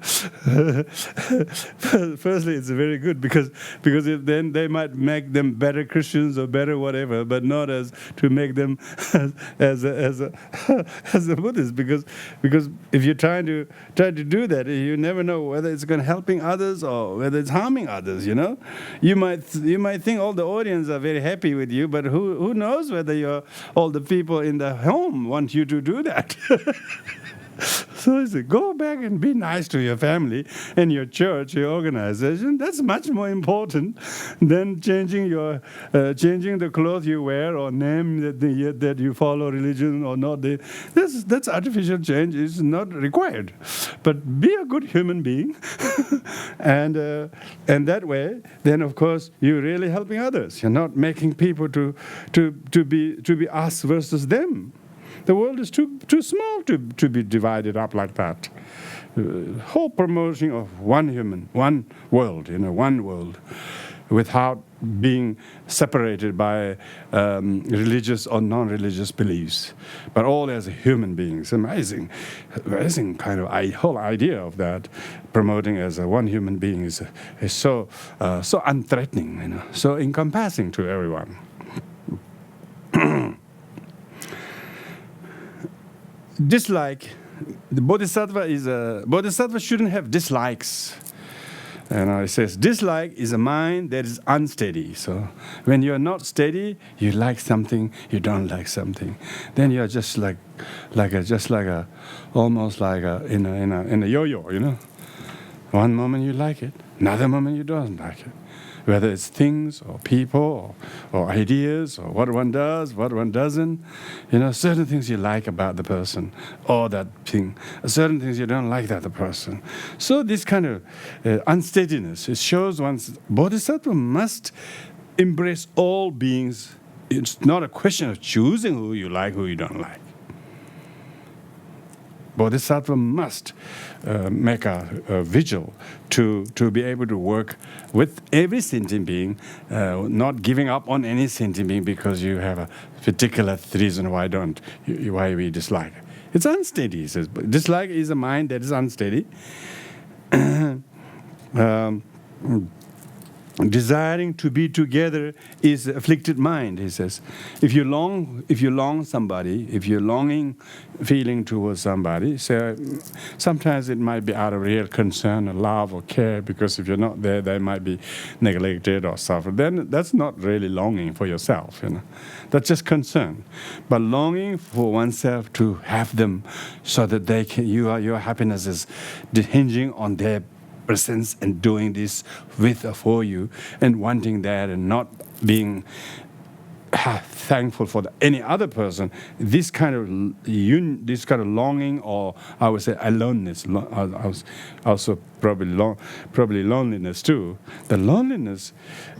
Firstly, it's very good because then they might make them better Christians or better whatever, but not as to make them as a Buddhist. Because if you're trying to do that, you never know whether it's going to helping others or whether it's harming others. You might think all the audience are very happy with you, but who knows whether all the people in the home want you to do that. So he said, go back and be nice to your family and your church, your organization. That's much more important than changing the clothes you wear or name that you follow religion or not. That's artificial change is not required. But be a good human being, and that way, then of course you're really helping others. You're not making people to be us versus them. The world is too small to be divided up like that. Whole promotion of one human, one world, one world, without being separated by religious or non-religious beliefs, but all as human beings. Amazing kind of whole idea of that. Promoting as a one human being is so unthreatening, so encompassing to everyone. Dislike. The bodhisattva shouldn't have dislikes. It says dislike is a mind that is unsteady. So when you're not steady, you like something, you don't like something. Then you're just almost like in a yo-yo. One moment you like it, another moment you don't like it. Whether it's things or people or ideas or what one does, what one doesn't. Certain things you like about the person or that thing. Certain things you don't like about the person. So this kind of unsteadiness, it shows one's bodhisattva must embrace all beings. It's not a question of choosing who you like, who you don't like. Bodhisattva must make a vigil to be able to work with every sentient being, not giving up on any sentient being because you have a particular reason why we dislike. It's unsteady, he says. Dislike is a mind that is unsteady. Desiring to be together is afflicted mind, he says. If you long somebody, if you're longing feeling towards somebody, so sometimes it might be out of real concern or love or care, because if you're not there, they might be neglected or suffer. Then that's not really longing for yourself, That's just concern. But longing for oneself to have them so that they can, your happiness is hinging on their presence and doing this with or for you, and wanting that and not being thankful for any other person. This kind of longing, or I would say aloneness, also probably loneliness too. The loneliness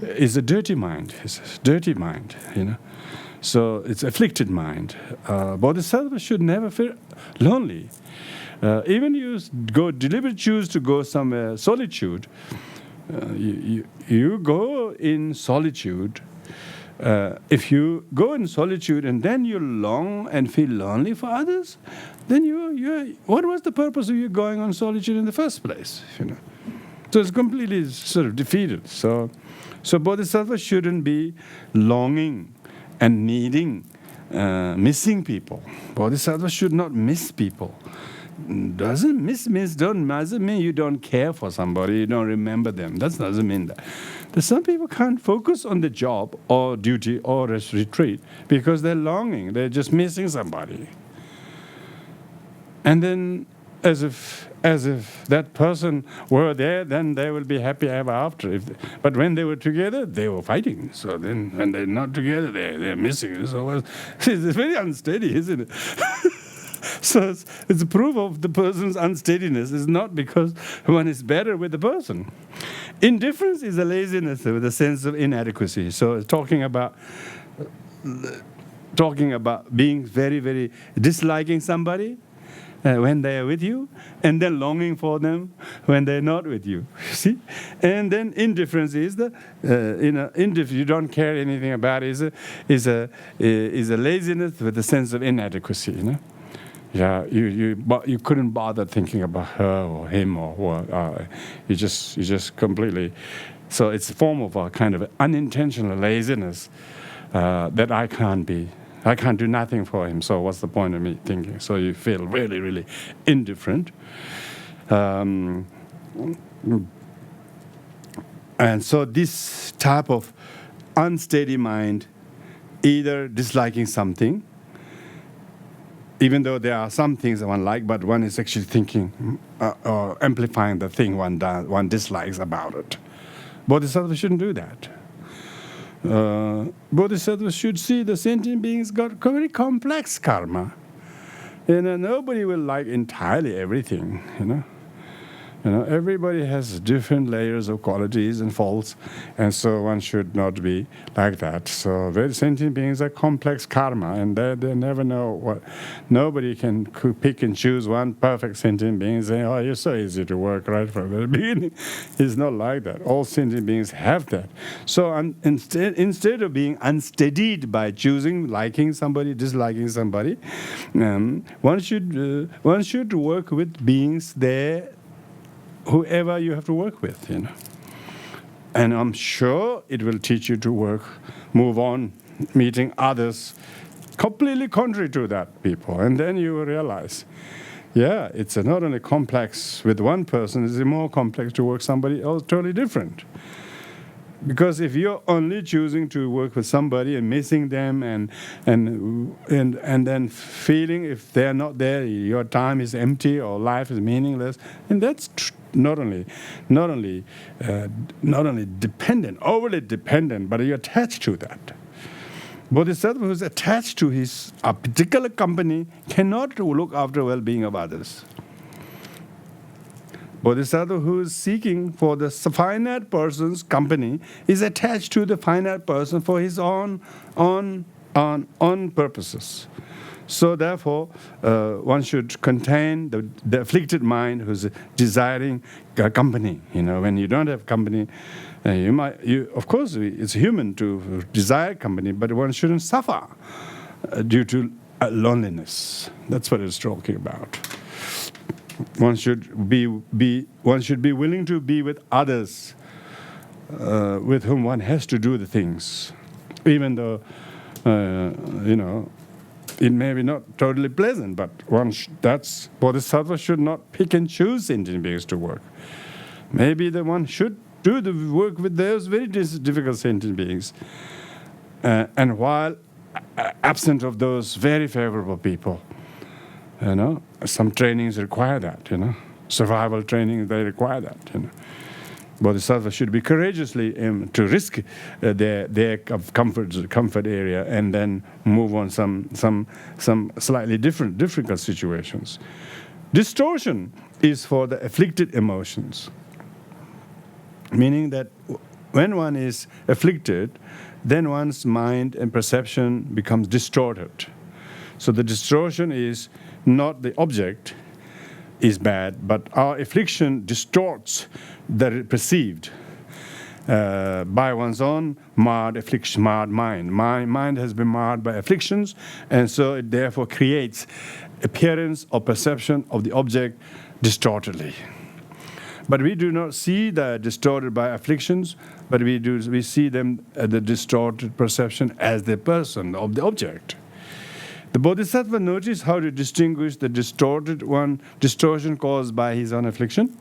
is a dirty mind. It's a dirty mind, So it's afflicted mind. Bodhisattva should never feel lonely. Even you deliberately choose to go somewhere solitude. You go in solitude. If you go in solitude and then you long and feel lonely for others, then what was the purpose of you going on solitude in the first place? So it's completely sort of defeated. So Bodhisattva shouldn't be longing and needing, missing people. Bodhisattva should not miss people. Doesn't mean you don't care for somebody, you don't remember them. That doesn't mean that. Some people can't focus on the job or duty or retreat because they're longing. They're just missing somebody. And then, as if that person were there, then they will be happy ever after. But when they were together, they were fighting. So then, when they're not together, they're missing. So it's very unsteady, isn't it? So it's a proof of the person's unsteadiness. It's not because one is better with the person. Indifference is a laziness with a sense of inadequacy. So it's talking about being very, very disliking somebody when they are with you, and then longing for them when they're not with you. See, and then indifference is you don't care anything about it, is a laziness with a sense of inadequacy. You know, yeah, you couldn't bother thinking about her or him or what. You just completely. So it's a form of a kind of unintentional laziness that I can't do nothing for him, so what's the point of me thinking? So you feel really, really indifferent. And so this type of unsteady mind, either disliking something, even though there are some things that one like, but one is actually thinking or amplifying the thing one dislikes about it. Bodhisattva shouldn't do that. Bodhisattvas should see the sentient beings got very complex karma. Nobody will like entirely everything, everybody has different layers of qualities and faults, and so one should not be like that. So very sentient beings are complex karma, and they never know what. Nobody can pick and choose one perfect sentient being and say, "Oh, you're so easy to work right from the beginning." It's not like that. All sentient beings have that. So instead of being unsteadied by choosing, liking somebody, disliking somebody, one should work with beings there. Whoever you have to work with, And I'm sure it will teach you to move on, meeting others completely contrary to that people. And then you will realize, it's not only complex with one person, it's more complex to work somebody else totally different. Because if you're only choosing to work with somebody and missing them and then feeling if they're not there, your time is empty or life is meaningless, and that's not only dependent, overly dependent, but you're attached to that. Bodhisattva who is attached to a particular company cannot look after well-being of others. Bodhisattva who is seeking for the finite person's company is attached to the finite person for his own purposes. So therefore, one should contain the afflicted mind who's desiring company. When you don't have company, of course, it's human to desire company, but one shouldn't suffer due to loneliness. That's what it's talking about. One should be willing to be with others with whom one has to do the things, even though it may be not totally pleasant. But that's Bodhisattva should not pick and choose sentient beings to work. Maybe the one should do the work with those very difficult sentient beings, and while absent of those very favorable people. Some trainings require that, Survival training, they require that, Bodhisattvas should be courageously to risk their comfort area and then move on some slightly difficult situations. Distortion is for the afflicted emotions, meaning that when one is afflicted, then one's mind and perception becomes distorted. So the distortion is not the object is bad, but our affliction distorts the perceived by one's own marred mind. My mind has been marred by afflictions, and so it therefore creates appearance or perception of the object distortedly. But we do not see the distorted by afflictions, but we see them the distorted perception as the person of the object. The Bodhisattva noticed how to distinguish the distortion caused by his own affliction.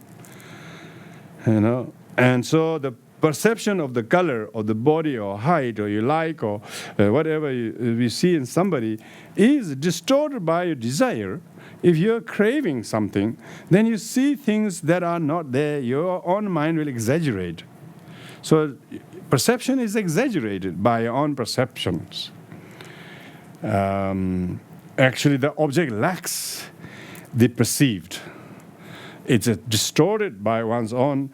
And so the perception of the color of the body or height or you like or whatever we see in somebody is distorted by your desire. If you're craving something, then you see things that are not there. Your own mind will exaggerate. So perception is exaggerated by your own perceptions. Actually, the object lacks the perceived. It's distorted by one's own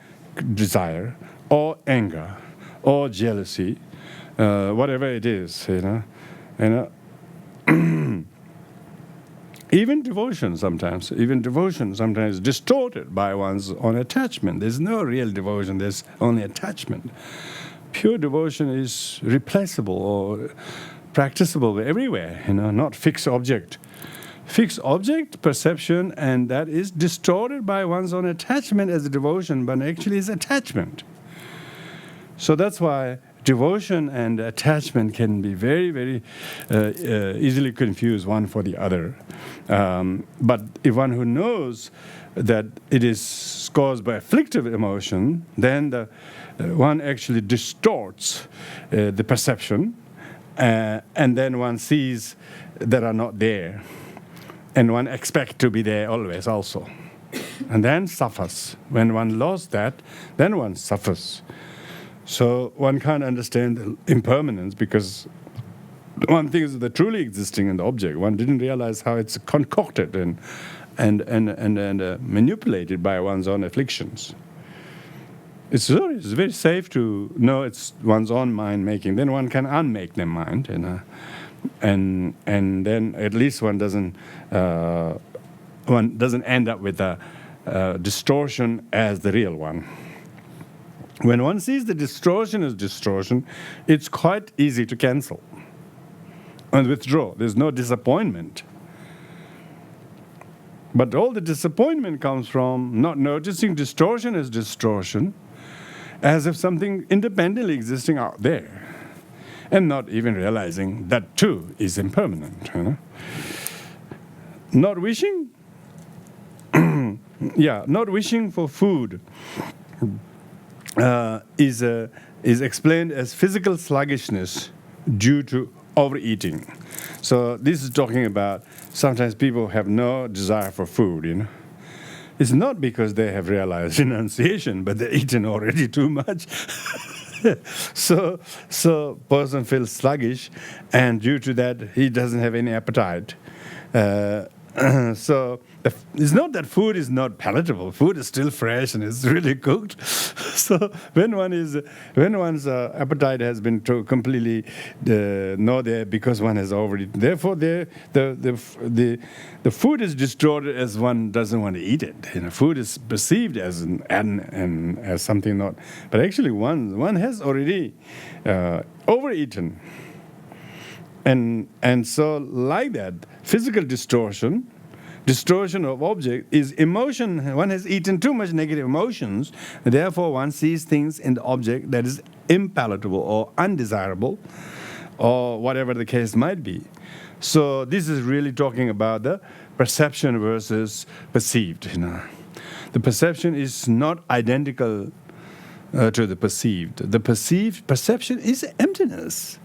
desire or anger or jealousy, whatever it is, Even devotion sometimes is distorted by one's own attachment. There's no real devotion, there's only attachment. Pure devotion is replaceable or practicable everywhere, not fixed object. Fixed object perception, and that is distorted by one's own attachment as a devotion, but actually is attachment. So that's why devotion and attachment can be very, very easily confused one for the other. But if one who knows that it is caused by afflictive emotion, then one actually distorts the perception, and then one sees that are not there. And one expects to be there always also. And then suffers. When one lost that, then one suffers. So one can't understand the impermanence because one thinks of the truly existing in the object. One didn't realize how it's concocted and manipulated by one's own afflictions. It's very safe to know it's one's own mind making. Then one can unmake their mind, and then at least one doesn't end up with a distortion as the real one. When one sees the distortion as distortion, it's quite easy to cancel and withdraw. There's no disappointment. But all the disappointment comes from not noticing distortion as distortion, as if something independently existing out there, and not even realizing that too is impermanent. Not wishing, not wishing for food is explained as physical sluggishness due to overeating. So this is talking about sometimes people have no desire for food, It's not because they have realized renunciation, but they've eaten already too much. So person feels sluggish, and due to that, he doesn't have any appetite. So it's not that food is not palatable. Food is still fresh and it's really cooked. So when one's appetite has been completely not there because one has already, therefore the food is distorted as one doesn't want to eat it. Food is perceived as and as something not, but actually one has already overeaten. And so like that, physical distortion of object is emotion. One has eaten too much negative emotions, and therefore one sees things in the object that is impalatable or undesirable, or whatever the case might be. So this is really talking about the perception versus perceived. The perception is not identical to the perceived. The perception is emptiness.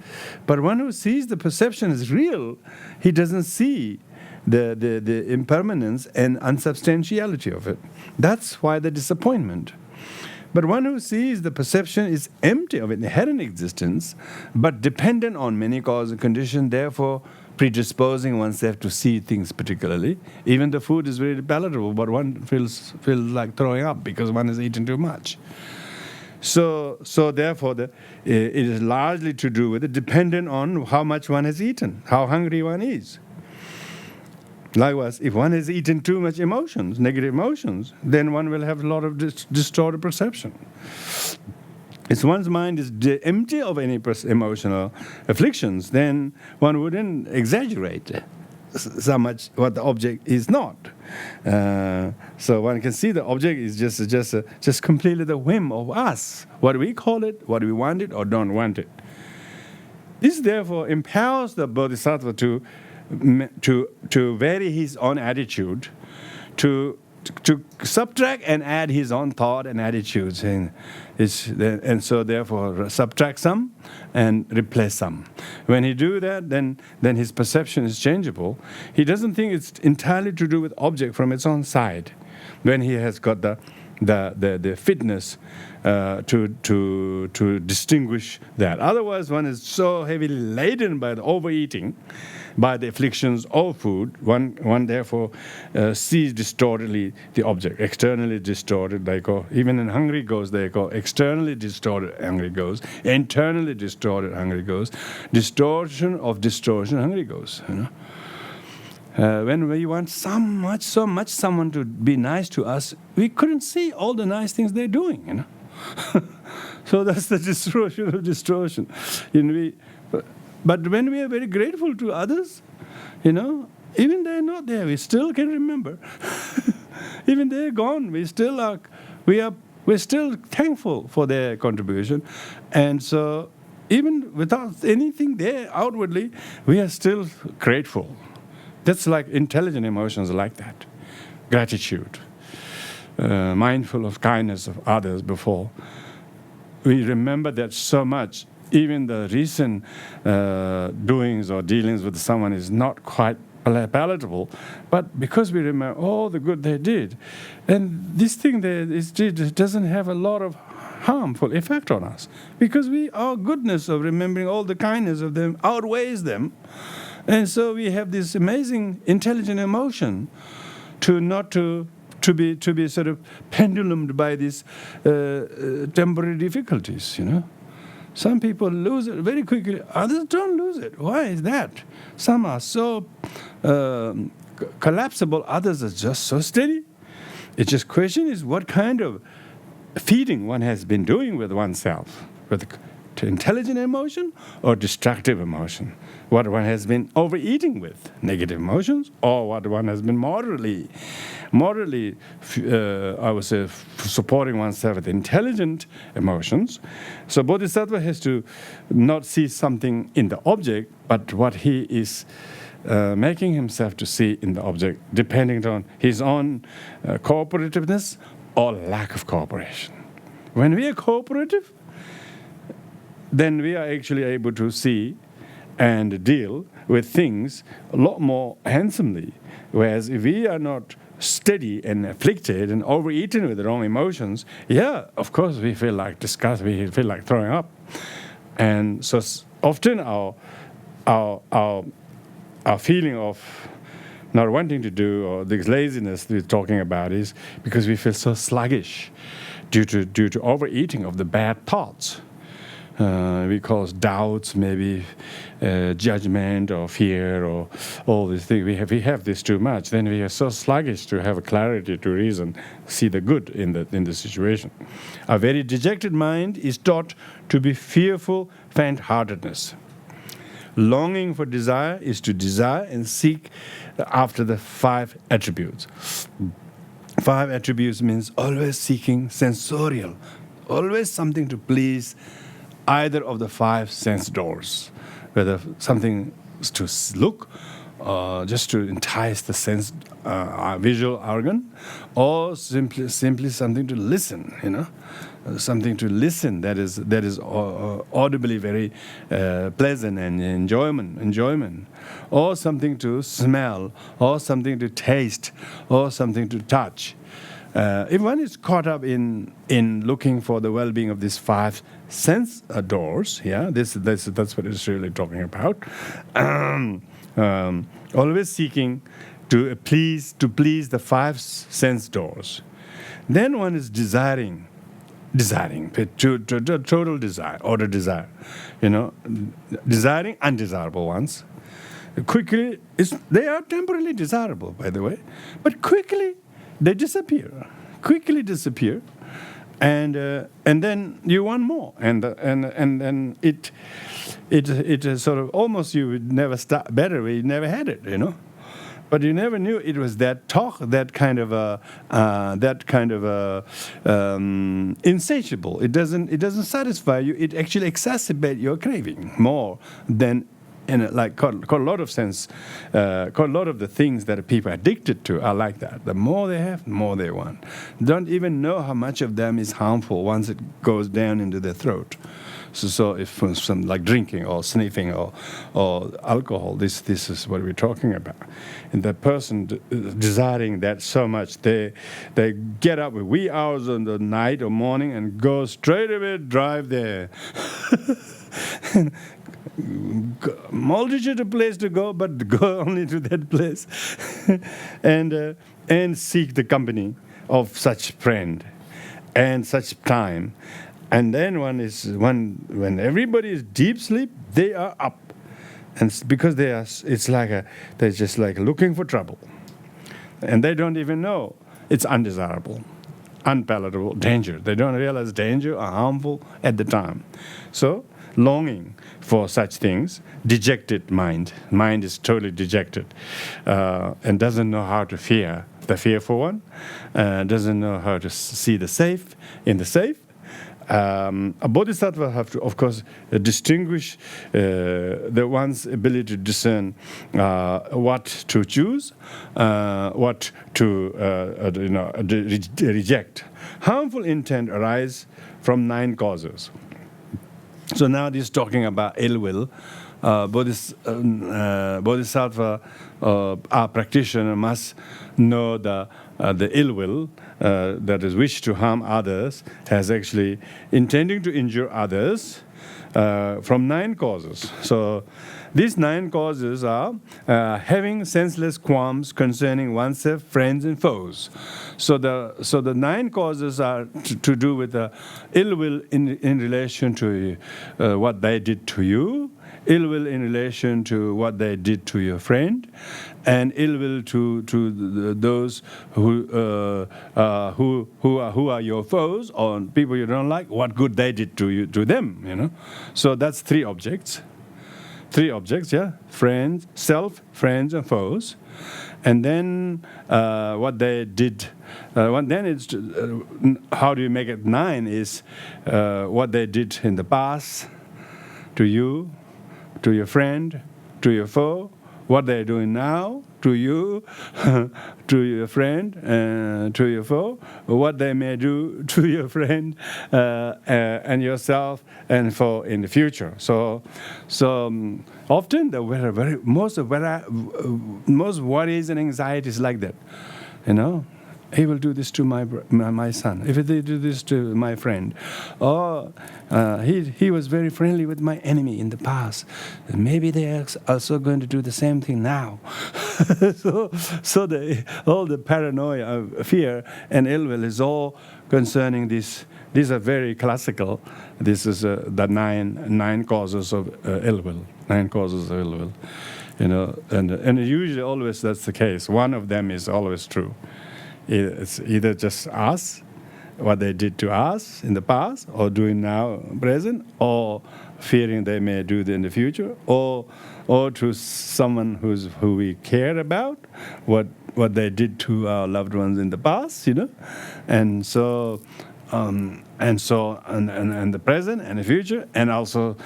But one who sees the perception as real, he doesn't see the impermanence and unsubstantiality of it. That's why the disappointment. But one who sees the perception is empty of inherent existence, but dependent on many causes and conditions, therefore predisposing oneself to see things particularly. Even the food is very palatable, but one feels like throwing up because one has eaten too much. So therefore, it is largely to do with it, dependent on how much one has eaten, how hungry one is. Likewise, if one has eaten too much emotions, negative emotions, then one will have a lot of distorted perception. If one's mind is empty of any emotional afflictions, then one wouldn't exaggerate so much what the object is not. So one can see the object is just completely the whim of us. What we call it, what we want it or don't want it. This therefore empowers the bodhisattva to vary his own attitude, to to subtract and add his own thought and attitudes, and so therefore subtract some and replace some. When he do that, then his perception is changeable. He doesn't think it's entirely to do with object from its own side. When he has got the fitness to distinguish that. Otherwise, one is so heavily laden by the overeating, by the afflictions of food, one therefore sees distortedly the object, externally distorted. They call, even in hungry ghosts, they call externally distorted hungry ghosts, internally distorted hungry ghosts, distortion of distortion hungry ghosts. When we want so much someone to be nice to us, we couldn't see all the nice things they're doing. So that's the distortion of distortion. But when we are very grateful to others, even they're not there, we still can remember. Even they're gone, we're still thankful for their contribution, and so even without anything there outwardly, we are still grateful. That's like intelligent emotions like that. Gratitude, mindful of kindness of others before. We remember that so much. Even the recent doings or dealings with someone is not quite palatable, but because we remember all the good they did, and this thing they did doesn't have a lot of harmful effect on us, because our goodness of remembering all the kindness of them outweighs them. And so we have this amazing intelligent emotion to be sort of pendulumed by these temporary difficulties. Some people lose it very quickly, others don't lose it. Why is that? Some are so collapsible, others are just so steady. It's just question is what kind of feeding one has been doing with oneself, with intelligent emotion or destructive emotion. What one has been overeating with, negative emotions, or what one has been moderately, I would say, supporting oneself with intelligent emotions. So Bodhisattva has to not see something in the object, but what he is making himself to see in the object, depending on his own cooperativeness or lack of cooperation. When we are cooperative, then we are actually able to see and deal with things a lot more handsomely. Whereas if we are not steady and afflicted and overeaten with the wrong emotions, of course we feel like disgust, we feel like throwing up. And so often our feeling of not wanting to do, or this laziness we're talking about, is because we feel so sluggish due to overeating of the bad thoughts. We cause doubts, maybe judgment or fear or all these things. We have this too much. Then we are so sluggish to have a clarity to reason, see the good in the situation. A very dejected mind is taught to be fearful, faint-heartedness. Longing for desire is to desire and seek after the 5 attributes. 5 attributes means always seeking sensorial, always something to please either of the 5 sense doors, whether something to look, just to entice the sense, visual organ, or simply something to listen. Something to listen that is audibly very pleasant and enjoyment, or something to smell, or something to taste, or something to touch. If one is caught up in looking for the well-being of these 5 sense doors, that's what it's really talking about. Always seeking to please the 5 sense doors. Then one is desiring, total desire, order desire. Desiring undesirable ones. Quickly, they are temporarily desirable, by the way, but quickly they disappear. And then you want more, and then it sort of almost you would never start better. We never had it, but you never knew it was that talk, that kind of insatiable. It doesn't satisfy you. It actually exacerbates your craving more than And like quite a lot of sense, quite a lot of the things that people are addicted to are like that. The more they have, the more they want. Don't even know how much of them is harmful once it goes down into their throat. So if some like drinking or sniffing or alcohol, this is what we're talking about. And the person desiring that so much, they get up at wee hours in the night or morning and go straight away, drive there. Multitude of places to go, but go only to that place, and seek the company of such friend and such time. And then when everybody is deep sleep, they are up, and because they're just like looking for trouble, and they don't even know it's undesirable, unpalatable, danger. They don't realize danger or harmful at the time. So longing for such things, dejected mind is totally dejected, and doesn't know how to fear the fearful one, doesn't know how to see the safe in the safe. A bodhisattva have to, of course, distinguish the one's ability to discern what to choose, what to reject. Harmful intent arises from 9 causes. So now this is talking about ill will. Bodhisattva, our practitioner, must know the ill will, that is wish to harm others, has actually intending to injure others from 9 causes. So these 9 causes are having senseless qualms concerning oneself, friends, and foes. So the 9 causes are to do with the ill will in relation to what they did to you, ill will in relation to what they did to your friend, and ill will to those who are your foes or people you don't like, what good they did to them. So that's 3 objects. 3 objects, yeah, friends, self, friends, and foes. And then what they did. Then it's how do you make it 9 is what they did in the past to you, to your friend, to your foe, what they're doing now to you, to your friend, to your foe, what they may do to your friend and yourself and foe in the future. So often most worries and anxieties like that, He will do this to my son. If they do this to my friend, or he was very friendly with my enemy in the past, maybe they are also going to do the same thing now. All the paranoia, fear, and ill will is all concerning this. These are very classical. This is the nine causes of ill will. 9 causes of ill will, and usually always that's the case. One of them is always true. It's either just us, what they did to us in the past, or doing now, present, or fearing they may do in the future, or to someone who we care about, what they did to our loved ones in the past, and so the present and the future, and also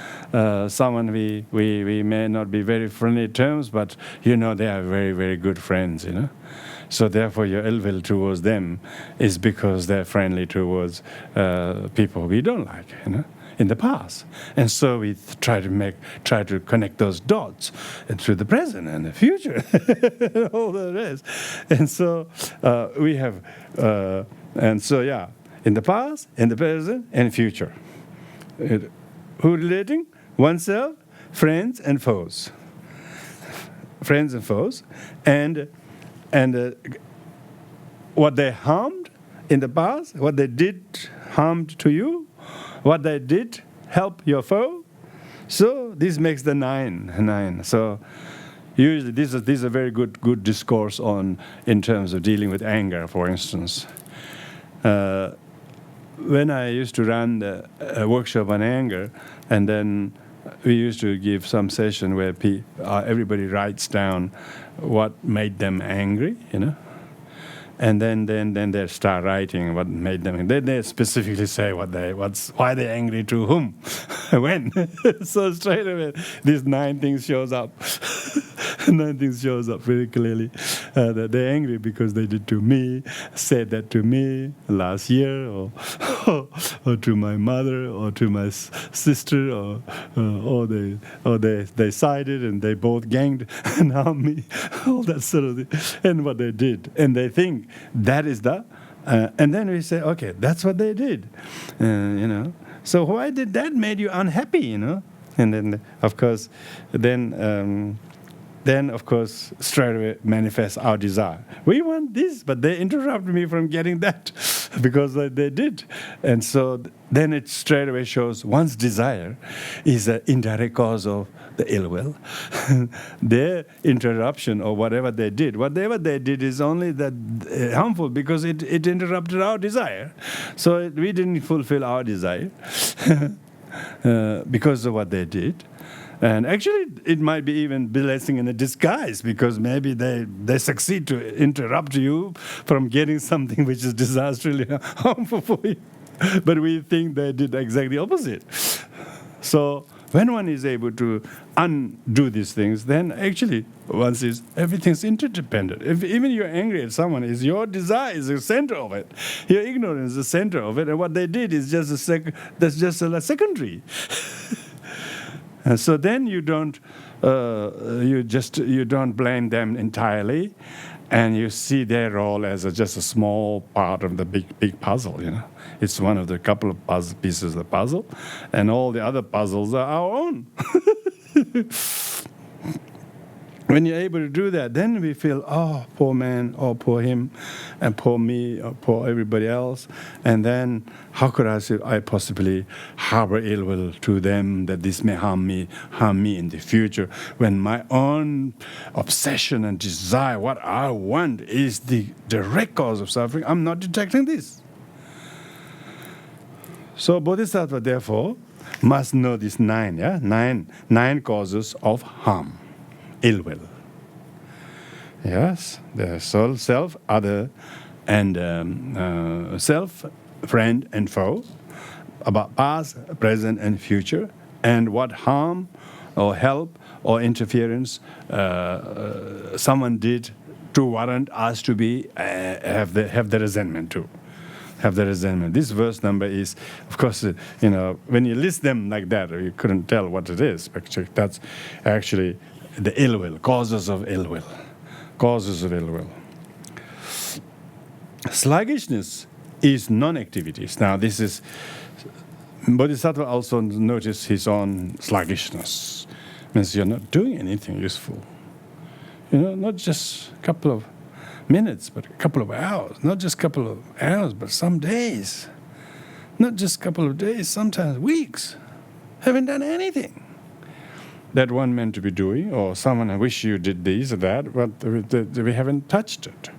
someone we may not be very friendly terms, but they are very, very good friends, So therefore, your ill will towards them is because they're friendly towards people we don't like, in the past. And so we try to connect those dots to the present and the future, all the rest. And so we have, in the past, in the present, and future. Who relating? Oneself, friends, and foes. Friends and foes, and what they harmed in the past, what they did harmed to you, what they did help your foe. So this makes the 9. So usually this is a very good discourse in terms of dealing with anger, for instance. When I used to run a workshop on anger, and then we used to give some session where everybody writes down what made them angry, and then they start writing what made them. Then they specifically say why they're angry to whom, When? So straight away, these 9 things shows up. 9 things shows up very clearly. That they're angry because they did to me, said that to me last year, or to my mother, or to my sister, or they sided and they both ganged and harmed me, all that sort of thing, and what they did, and they think that is the, and then we say, okay, that's what they did, So why did that made you unhappy, And then, of course, then of course, straight away manifests our desire. We want this, but they interrupt me from getting that because they did. And so then it straight away shows one's desire is an indirect cause of the ill will. Their interruption or whatever they did is only that harmful because it interrupted our desire. So we didn't fulfill our desire because of what they did. And actually, it might be even blessing in a disguise because maybe they succeed to interrupt you from getting something which is disastrously harmful for you. But we think they did exactly opposite. So when one is able to undo these things, then actually everything's interdependent. If even you're angry at someone, your desire is the center of it. Your ignorance is the center of it, and what they did is just that's just a secondary. And so then you don't blame them entirely, and you see their role as just a small part of the big puzzle. It's one of the couple of pieces of the puzzle, and all the other puzzles are our own. When you're able to do that, then we feel, oh, poor man, or poor him, and poor me, or poor everybody else. And then how could I possibly harbor ill will to them that this may harm me in the future, when my own obsession and desire, what I want, is the direct cause of suffering. I'm not detecting this. So Bodhisattva, therefore, must know these 9 causes of harm. Ill will. Yes, the soul, self, other, and self, friend, and foe, about past, present, and future, and what harm or help or interference someone did to warrant us to be have the resentment to. Have the resentment. This verse number is, of course, when you list them like that, you couldn't tell what it is. But that's actually the ill will, causes of ill will. Causes of ill will. Sluggishness is non-activities. Now, this is, Bodhisattva also noticed his own sluggishness. Means you're not doing anything useful. Not just a couple of minutes, but a couple of hours. Not just a couple of hours, but some days. Not just a couple of days, sometimes weeks. Haven't done anything that one meant to be doing, or someone, I wish you did this or that, but we haven't touched it.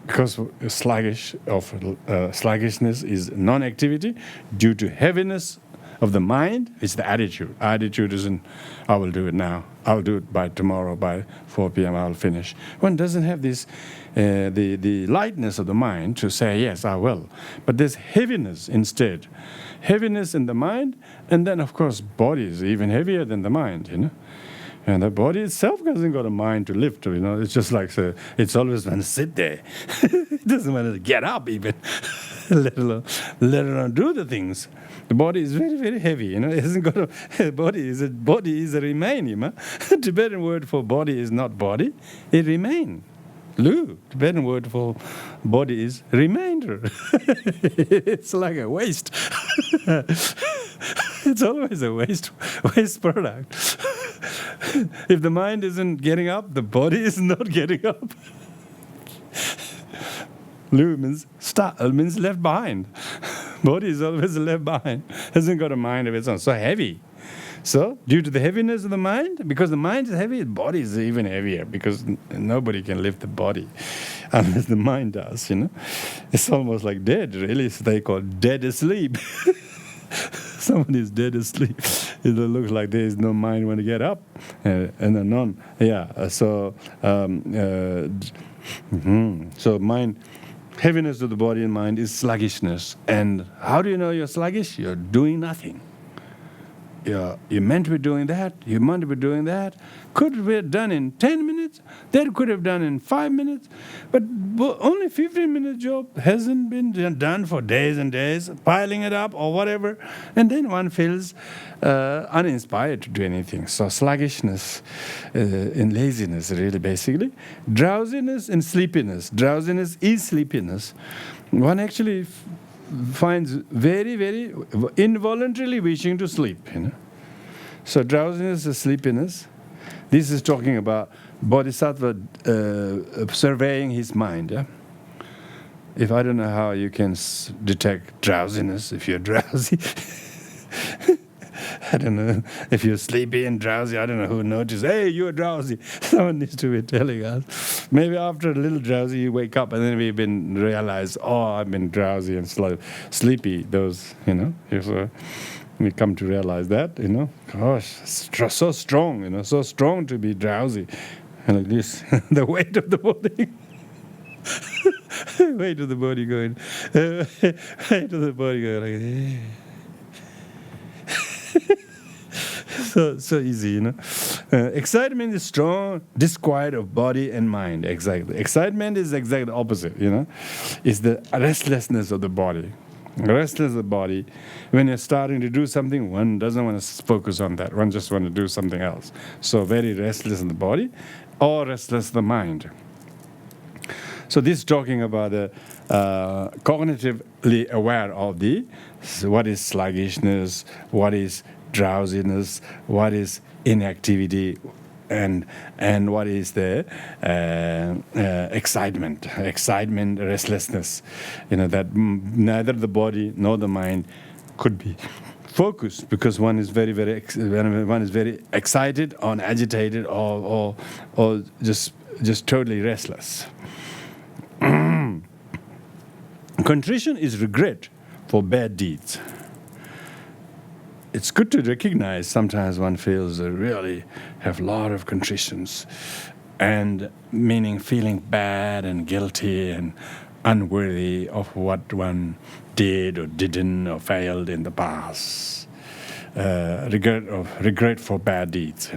Because sluggishness is non-activity due to heaviness of the mind. It's the attitude. Attitude isn't, I will do it now. I'll do it by tomorrow, by 4 p.m. I'll finish. One doesn't have this, the lightness of the mind to say, yes, I will. But there's heaviness instead. Heaviness in the mind, and then, of course, body is even heavier than the mind, And the body itself hasn't got a mind to lift, It's just like, it's always want to sit there. It doesn't want to get up even, let alone do the things. The body is very, very heavy, It hasn't got a body is a remain, Tibetan word for body is not body, it remain. Lu, Tibetan word for body is remainder. It's like a waste. It's always a waste product. If the mind isn't getting up, the body is not getting up. Lu means left behind. Body is always left behind. Hasn't got a mind of its own. So heavy. So, due to the heaviness of the mind, because the mind is heavy, the body is even heavier, because nobody can lift the body unless the mind does, It's almost like dead, really. So they call dead asleep. Someone is dead asleep. It looks like there is no mind when to get up. So mind, heaviness of the body and mind is sluggishness. And how do you know you're sluggish? You're doing nothing. You're meant to be doing that. You're meant to be doing that. Could be done in 10 minutes. That could have done in 5 minutes. But only 15-minute job hasn't been done for days and days, piling it up or whatever. And then one feels uninspired to do anything. So sluggishness and laziness, really, basically. Drowsiness and sleepiness. Drowsiness is sleepiness. One actually finds very, very involuntarily wishing to sleep. So drowsiness is sleepiness. This is talking about Bodhisattva surveying his mind. Yeah? If I don't know how you can detect drowsiness if you're drowsy. I don't know. If you're sleepy and drowsy, I don't know who notices. Hey, you're drowsy. Someone needs to be telling us. Maybe after a little drowsy, you wake up and then we've been realized, I've been drowsy and sleepy. Those, so we come to realize that, gosh, so strong, so strong to be drowsy. And like this, the weight of the body. Weight of the body going. Weight of the body going like this. So easy, excitement is strong, disquiet of body and mind. Exactly. Excitement is exactly the opposite, It's the restlessness of the body. Restless of the body. When you're starting to do something, one doesn't want to focus on that. One just wants to do something else. So very restless in the body or restless in the mind. So this is talking about the cognitively aware of what is sluggishness, what is drowsiness, what is inactivity, and what is the excitement, restlessness. That neither the body nor the mind could be focused because one is very, very excited or agitated or just totally restless. Contrition is regret for bad deeds. It's good to recognize sometimes one feels really have a lot of contritions, and meaning feeling bad and guilty and unworthy of what one did or didn't or failed in the past. Regret for bad deeds,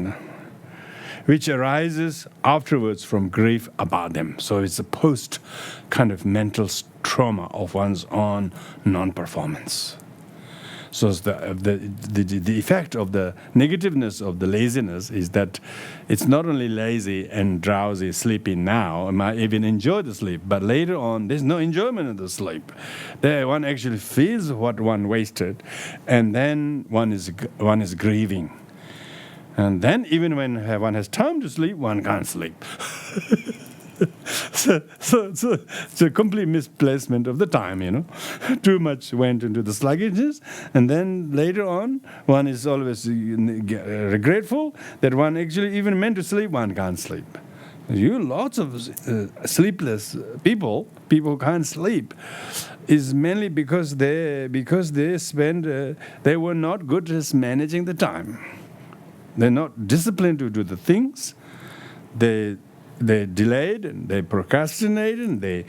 which arises afterwards from grief about them. So it's a post kind of mental trauma of one's own non-performance. So the effect of the negativeness of the laziness is that it's not only lazy and drowsy, sleepy now, and might even enjoy the sleep, but later on there's no enjoyment of the sleep. There one actually feels what one wasted, and then one is grieving. And then even when one has time to sleep, one can't sleep. So it's a complete misplacement of the time, Too much went into the sluggishness, and then later on, one is always regretful that one actually even meant to sleep, one can't sleep. Lots of sleepless people who can't sleep, is mainly because they were not good at managing the time. They're not disciplined to do the things. They delayed and they procrastinated and they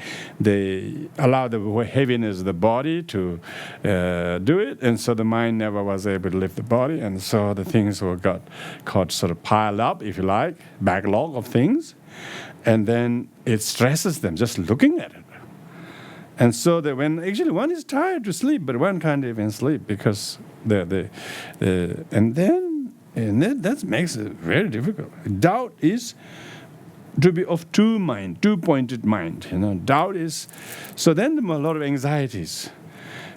allowed the heaviness of the body to do it, and so the mind never was able to lift the body, and so the things got sort of piled up, if you like, backlog of things, and then it stresses them just looking at it. And so that when actually one is tired to sleep, but one can't even sleep because that makes it very difficult. Doubt is to be of two-pointed mind. Doubt is, so then there are a lot of anxieties.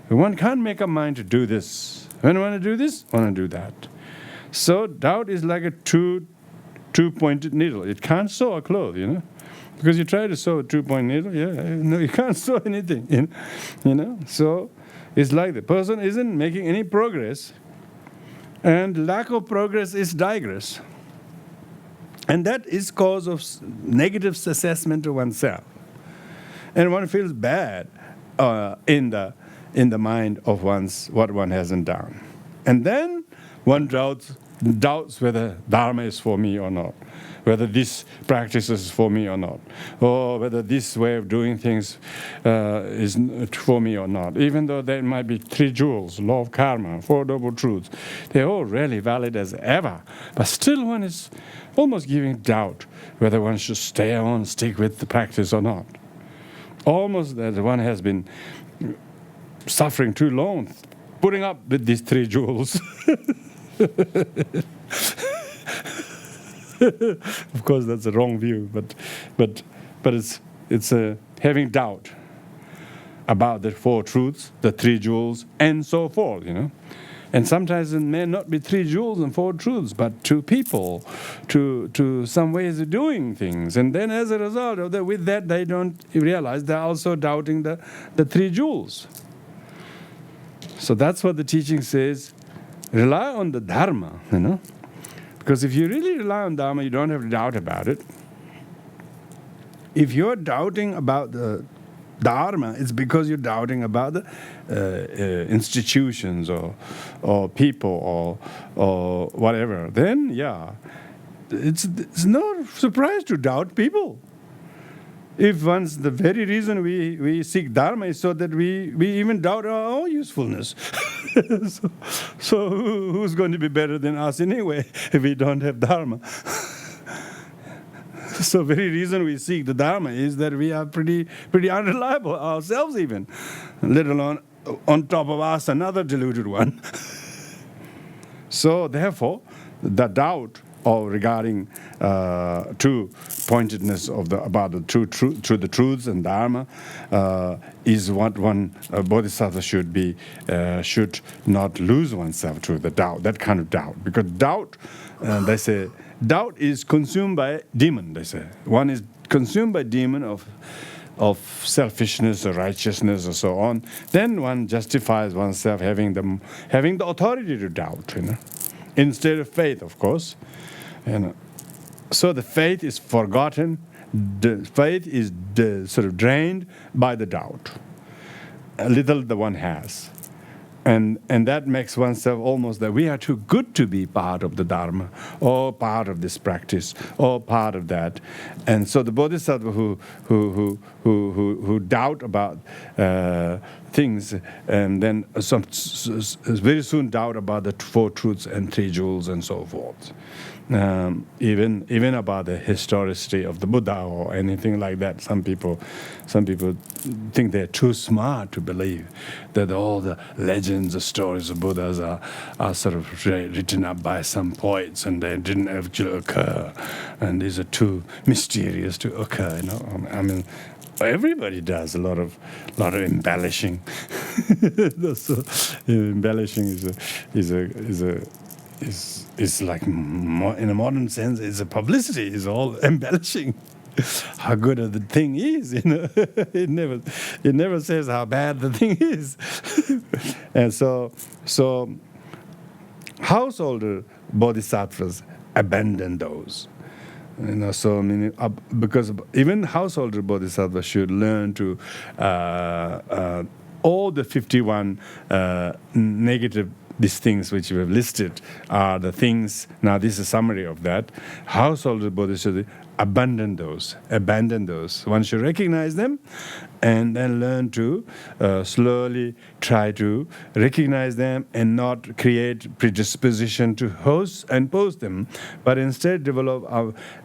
One can't make a mind to do this. When I want to do this, I want to do that. So doubt is like a two-pointed needle. It can't sew a cloth, Because you try to sew a two-point needle, you can't sew anything, So it's like the person isn't making any progress, and lack of progress is digress. And that is cause of negative assessment of oneself. And one feels bad in the mind of what one hasn't done. And then one doubts doubts whether Dharma is for me or not, whether this practice is for me or not, or whether this way of doing things is for me or not. Even though there might be 3 jewels, law of karma, 4 noble truths, they're all really valid as ever. But still one is almost giving doubt whether one should stay on, stick with the practice or not. Almost that one has been suffering too long, putting up with these 3 jewels. Of course, that's a wrong view, but it's having doubt about the 4 truths, the 3 jewels, and so forth. And sometimes it may not be 3 jewels and 4 truths, but to people, to some ways of doing things. And then as a result of that, with that, they don't realize they're also doubting the 3 jewels. So that's what the teaching says. Rely on the Dharma, Because if you really rely on Dharma, you don't have to doubt about it. If you're doubting about the Dharma, it's because you're doubting about the institutions or people or whatever. Then, yeah, it's no surprise to doubt people. If once the very reason we seek Dharma is so that we even doubt our own usefulness. so who's going to be better than us anyway if we don't have Dharma? So very reason we seek the Dharma is that we are pretty unreliable ourselves even, let alone on top of us another deluded one. So therefore, the doubt regarding true pointedness about the true the truths and Dharma is what one bodhisattva should not lose oneself to, the doubt, that kind of doubt. Because doubt, they say, doubt is consumed by demon. They say one is consumed by demon of selfishness or righteousness or so on. Then one justifies oneself having the authority to doubt, instead of faith, of course. So the faith is forgotten. The faith is sort of drained by the doubt. A little the one has. And that makes oneself almost that we are too good to be part of the Dharma, or part of this practice, or part of that. And so the bodhisattva who doubt about things, and then very soon doubt about the 4 truths and 3 jewels and so forth. Even about the historicity of the Buddha or anything like that. Some people think they're too smart to believe that all the legends, the stories of Buddhas are sort of written up by some poets and they didn't actually occur, and these are too mysterious to occur. I mean, everybody does a lot of embellishing. So embellishing is like, in a modern sense, it's a publicity. It's all embellishing how good the thing is. It never says how bad the thing is. And so householder bodhisattvas abandon those. Because even householder bodhisattvas should learn to all the 51 negative. These things which we have listed are the things. Now, this is a summary of that. Householder bodhisattva, abandon those. One should recognize them and then learn to slowly try to recognize them and not create predisposition to host and post them, but instead develop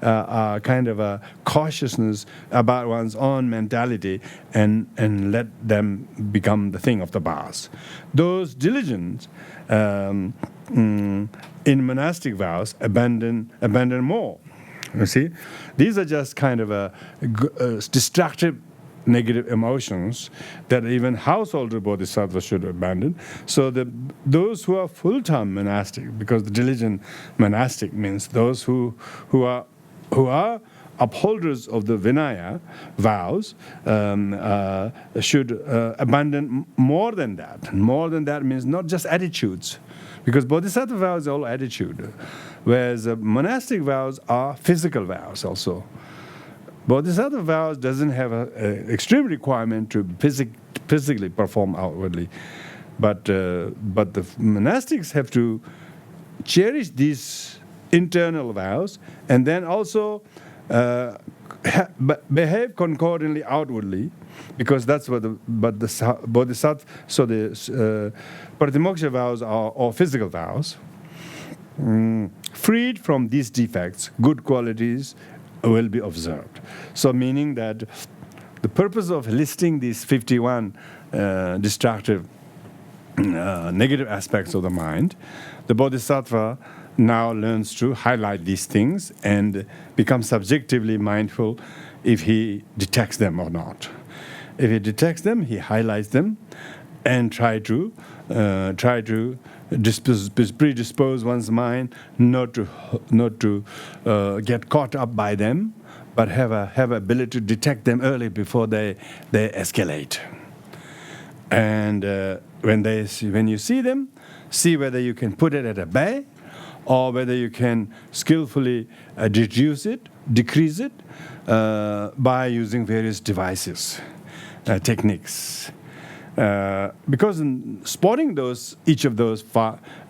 a kind of a cautiousness about one's own mentality and let them become the thing of the past. Those diligent in monastic vows abandon more. You see, these are just kind of destructive negative emotions that even householder bodhisattvas should abandon. So those who are full-time monastic, because the diligent monastic means those who are upholders of the Vinaya vows, should abandon more than that. More than that means not just attitudes, because bodhisattva vows are all attitude, whereas monastic vows are physical vows also. Bodhisattva vows doesn't have an extreme requirement to physically perform outwardly, but the monastics have to cherish these internal vows, and then also behave concordantly outwardly, because that's what the bodhisattva. So the pratimoksha vows are all physical vows. Freed from these defects, good qualities will be observed. So meaning that the purpose of listing these 51 destructive negative aspects of the mind, the bodhisattva now learns to highlight these things and become subjectively mindful if he detects them or not. If he detects them, he highlights them and try to predispose one's mind not to get caught up by them, but have ability to detect them early before they escalate. And when you see them, see whether you can put it at bay, or whether you can skillfully decrease it by using various devices, techniques. Because in spotting each of those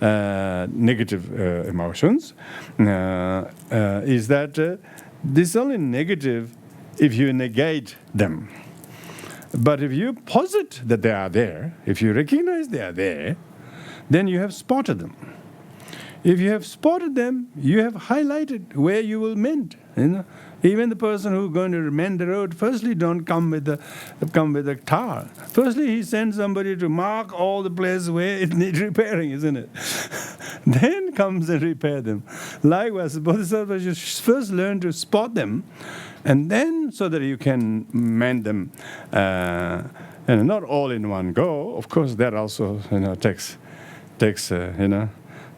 negative emotions is that this is only negative if you negate them. But if you posit that they are there, if you recognize they are there, then you have spotted them. If you have spotted them, you have highlighted where you will mend. Even the person who's going to mend the road, firstly, don't come with a tar. Firstly, he sends somebody to mark all the places where it needs repairing, isn't it? Then comes and repair them. Likewise, the bodhisattva should first learn to spot them, and then so that you can mend them, and not all in one go. Of course, that also takes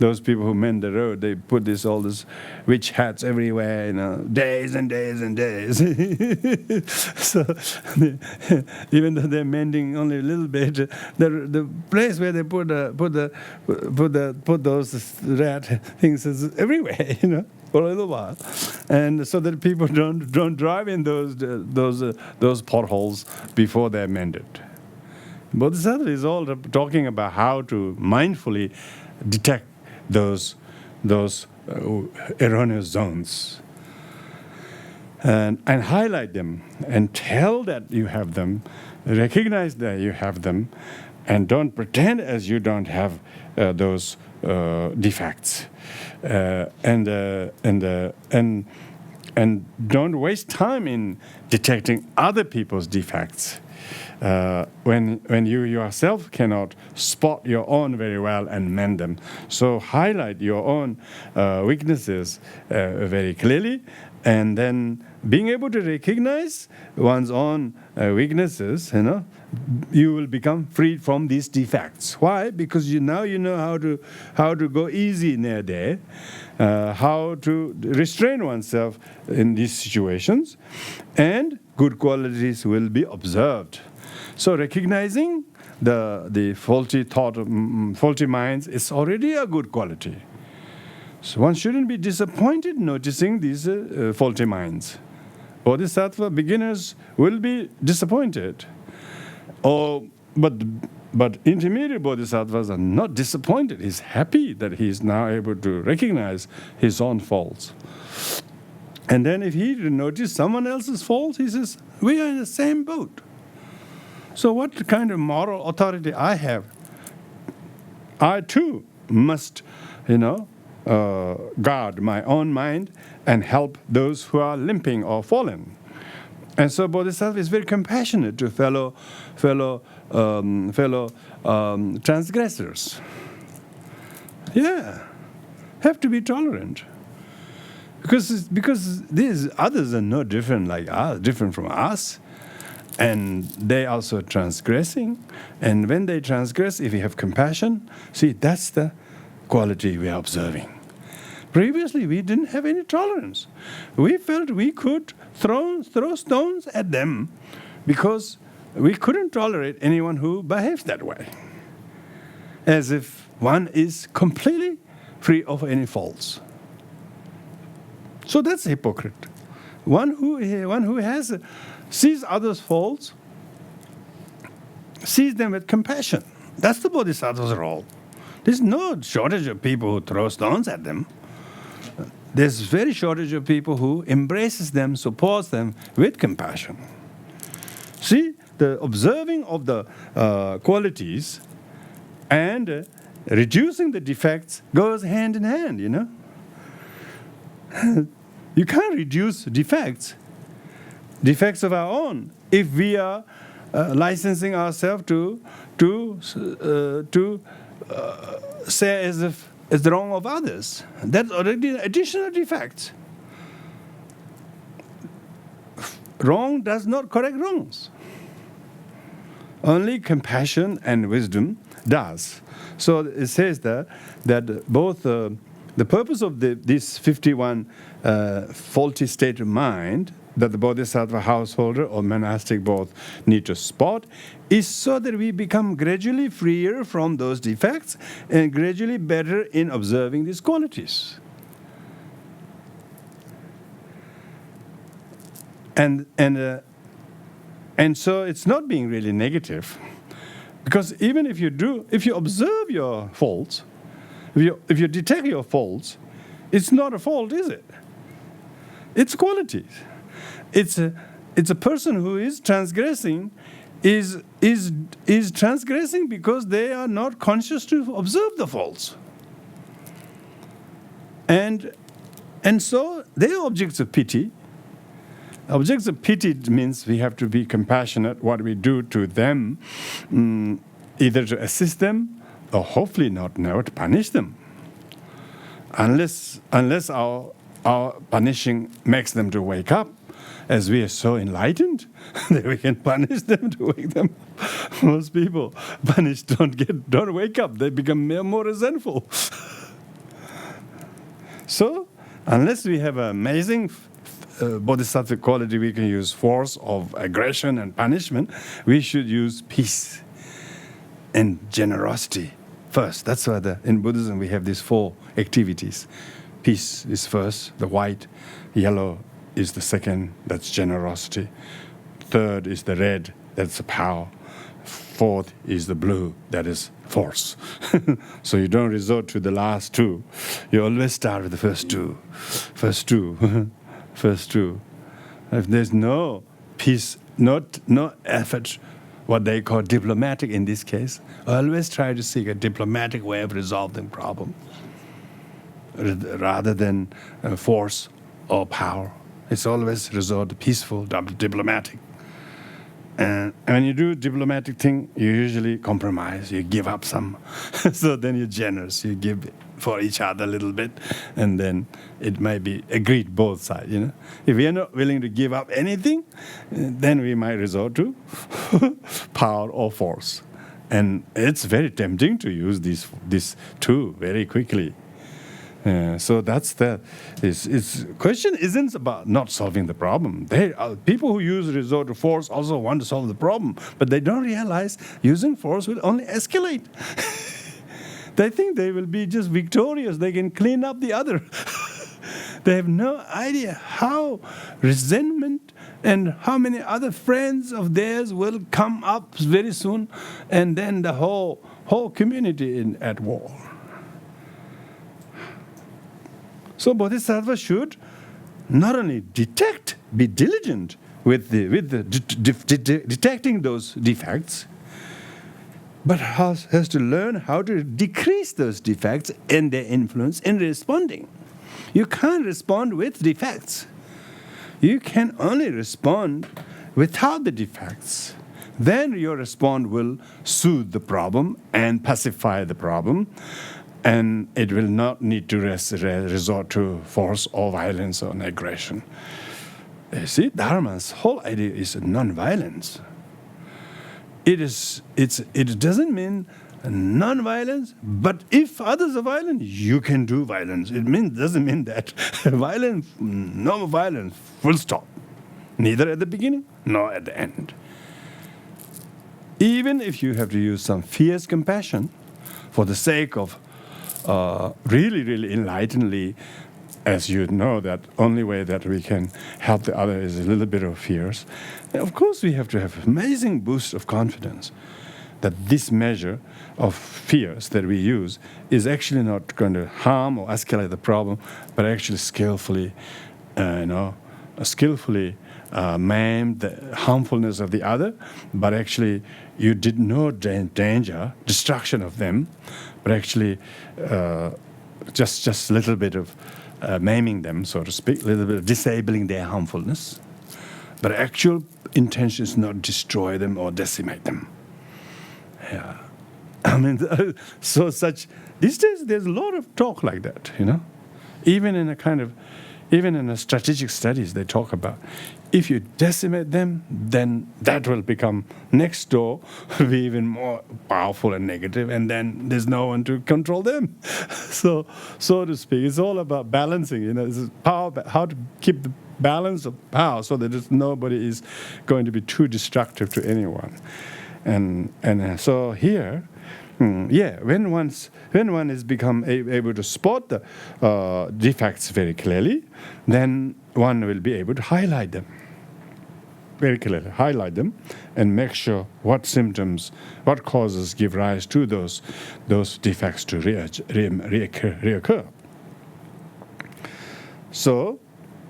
those people who mend the road, they put all this witch hats everywhere, days and days and days. So even though they're mending only a little bit, the place where they put those rat things is everywhere, for a little while, and so that people don't drive in those potholes before they're mended. Bodhisattva is all talking about how to mindfully detect those erroneous zones and highlight them and tell that you have them, recognize that you have them, and don't pretend as you don't have those defects, and don't waste time in detecting other people's defects. When you yourself cannot spot your own very well and mend them. So highlight your own weaknesses very clearly, and then being able to recognize one's own weaknesses, you will become freed from these defects. Why? Because now you know how to go easy near there, how to restrain oneself in these situations, and good qualities will be observed. So recognizing the faulty thought, faulty minds is already a good quality. So one shouldn't be disappointed noticing these faulty minds. Bodhisattva beginners will be disappointed. But intermediate bodhisattvas are not disappointed. He's happy that he's now able to recognize his own faults. And then if he notices someone else's faults, he says, we are in the same boat. So what kind of moral authority I have? I too must, guard my own mind and help those who are limping or fallen. And so Bodhisattva is very compassionate to fellow transgressors. Yeah, have to be tolerant. Because these others are no different like us, different from us. And they also transgressing. And when they transgress, if we have compassion, see, that's the quality we are observing. Previously, we didn't have any tolerance. We felt we could throw stones at them because we couldn't tolerate anyone who behaves that way. As if one is completely free of any faults. So that's a hypocrite. One who sees others' faults, sees them with compassion. That's the Bodhisattva's role. There's no shortage of people who throw stones at them. There's very shortage of people who embraces them, supports them with compassion. See, the observing of the qualities and reducing the defects goes hand in hand, you know. You can't reduce defects of our own, if we are licensing ourselves to say as if it's the wrong of others. That's already additional defects. Wrong does not correct wrongs. Only compassion and wisdom does. So it says that both the purpose of this 51 faulty state of mind that the Bodhisattva householder or monastic both need to spot is so that we become gradually freer from those defects and gradually better in observing these qualities. And so it's not being really negative, because even if you observe your faults, if you detect your faults, it's not a fault, is it? It's qualities. It's a person who is transgressing is transgressing because they are not conscious to observe the faults. And so they are objects of pity. Objects of pity means we have to be compassionate what we do to them, either to assist them or hopefully not never to punish them. Unless our punishing makes them to wake up, as we are so enlightened that we can punish them to wake them. Most people punished don't wake up. They become more resentful. So, unless we have an amazing bodhisattva quality, we can use force of aggression and punishment. We should use peace and generosity first. That's why in Buddhism we have these 4 activities. Peace is first, the white, yellow is the second, that's generosity. Third is the red, that's the power. Fourth is the blue, that is force. So you don't resort to the last 2. You always start with the first two. If there's no peace, no effort, what they call diplomatic in this case, always try to seek a diplomatic way of resolving problems rather than force or power. It's always resort to peaceful, diplomatic. And when you do diplomatic thing, you usually compromise. You give up some. So then you're generous. You give for each other a little bit, and then it may be agreed both sides. You know, if we are not willing to give up anything, then we might resort to power or force. And it's very tempting to use these 2 very quickly. So that's its question isn't about not solving the problem. People who use resort to force also want to solve the problem, but they don't realize using force will only escalate. They think they will be just victorious. They can clean up the other. They have no idea how resentment and how many other friends of theirs will come up very soon, and then the whole community at war. So Bodhisattva should not only be diligent with detecting those defects, but has to learn how to decrease those defects and their influence in responding. You can't respond with defects. You can only respond without the defects. Then your response will soothe the problem and pacify the problem, and it will not need to resort to force or violence or aggression. You see, Dharma's whole idea is non-violence. It doesn't mean non-violence, but if others are violent, you can do violence. It doesn't mean that violence, no violence, full stop. Neither at the beginning nor at the end. Even if you have to use some fierce compassion for the sake of really, really enlightenedly, as you know, that only way that we can help the other is a little bit of fierce. And of course, we have to have amazing boost of confidence. that this measure of fears that we use is actually not going to harm or escalate the problem, but actually skillfully maim the harmfulness of the other, but actually you did no danger, destruction of them, but actually just a little bit of maiming them, so to speak, a little bit of disabling their harmfulness. But actual intention is not destroy them or decimate them. Yeah. I mean, so these days there's a lot of talk like that, Even in a strategic studies, they talk about if you decimate them, then that will become next door, will be even more powerful and negative, and then there's no one to control them. So to speak, it's all about balancing. It's power, how to keep the balance of power so that nobody is going to be too destructive to anyone. And so here. When one is become able to spot the defects very clearly, then one will be able to highlight them very clearly, and make sure what symptoms, what causes give rise to those defects to reoccur. So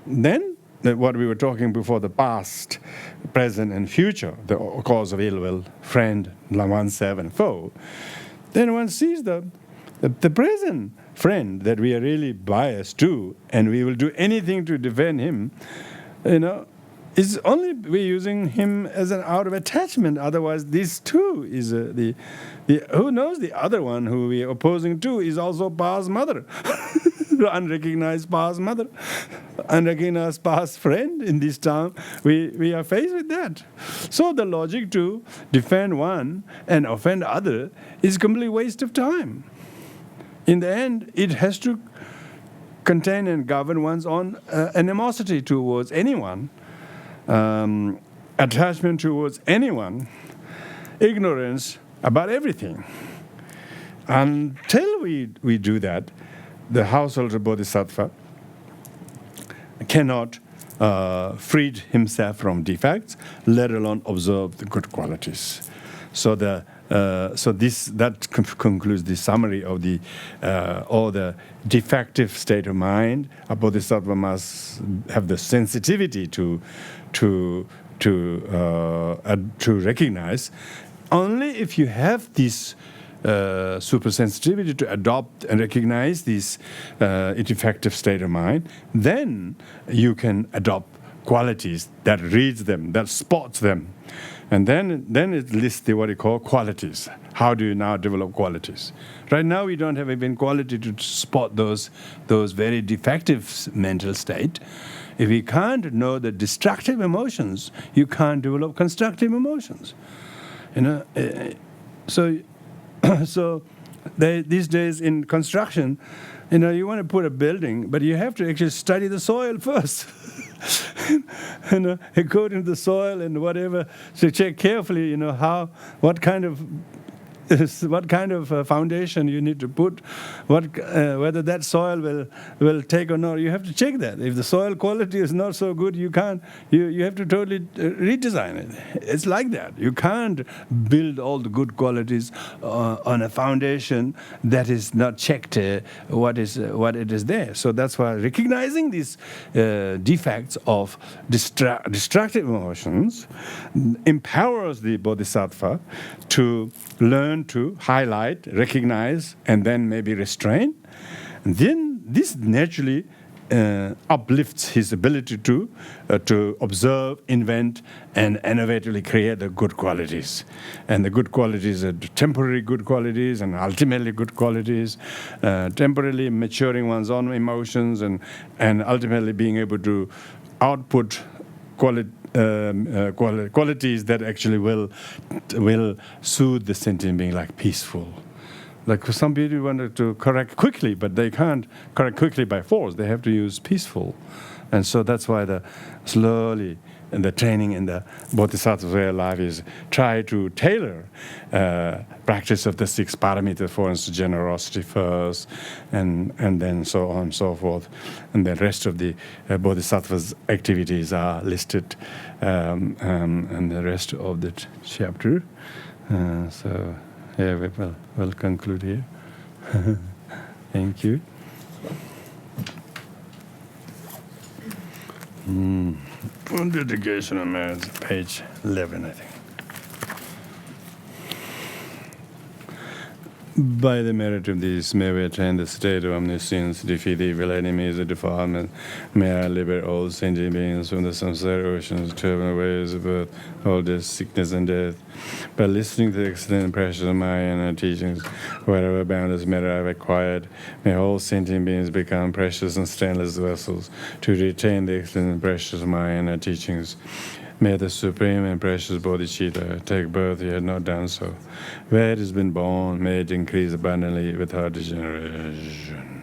then, what we were talking before, the past, present, and future, the cause of ill will, friend, oneself, and foe, then one sees the present friend that we are really biased to, and we will do anything to defend him, is only we're using him as an out of attachment. Otherwise, this too is the who knows, the other one who we are opposing to is also Pa's mother. Unrecognized past mother, unrecognized past friend in this town. We are faced with that. So the logic to defend one and offend other is a complete waste of time. In the end, it has to contain and govern one's own animosity towards anyone, attachment towards anyone, ignorance about everything. Until we do that, the householder bodhisattva cannot free himself from defects, let alone observe the good qualities. So that concludes the summary of the all the defective state of mind. A bodhisattva must have the sensitivity to recognize. Only if you have this super sensitivity to adopt and recognize this defective state of mind, then you can adopt qualities that reads them, that spots them. And then it lists what you call qualities. How do you now develop qualities? Right now we don't have even quality to spot those very defective mental state. If we can't know the destructive emotions, you can't develop constructive emotions. So these days in construction, you want to put a building, but you have to actually study the soil first. According to the soil and whatever, so check carefully, what kind of foundation you need to put, whether that soil will take or not. You have to check that. If the soil quality is not so good, you have to totally redesign it. It's like that. You can't build all the good qualities on a foundation that is not checked what it is there. So that's why recognizing these defects of destructive emotions empowers the bodhisattva to learn to highlight, recognize, and then maybe restrain. And then this naturally uplifts his ability to observe, invent, and innovatively create the good qualities. And the good qualities are temporary good qualities and ultimately good qualities, temporarily maturing one's own emotions and ultimately being able to output qualities that actually will soothe the sentient being, like peaceful. Like some people want to correct quickly, but they can't correct quickly by force. They have to use peaceful. And so that's why the training in the Bodhisattva way of life is try to tailor practice of the 6 parameters, for instance, generosity first, and then so on and so forth. And the rest of the Bodhisattva's activities are listed in the rest of the chapter. So, yeah, we'll conclude here. Thank you. On dedication of marriage, page 11, I think. By the merit of this, may we attain the state of omniscience, defeat evil enemies of defilement. May I liberate all sentient beings from the samsara oceans, turbulent waves of birth, all this sickness and death. By listening to the excellent and precious Mahayana teachings, whatever boundless merit I've acquired, may all sentient beings become precious and stainless vessels to retain the excellent and precious Mahayana teachings. May the supreme and precious bodhicitta take birth, yet not done so. Where it has been born, may it increase abundantly without degeneration.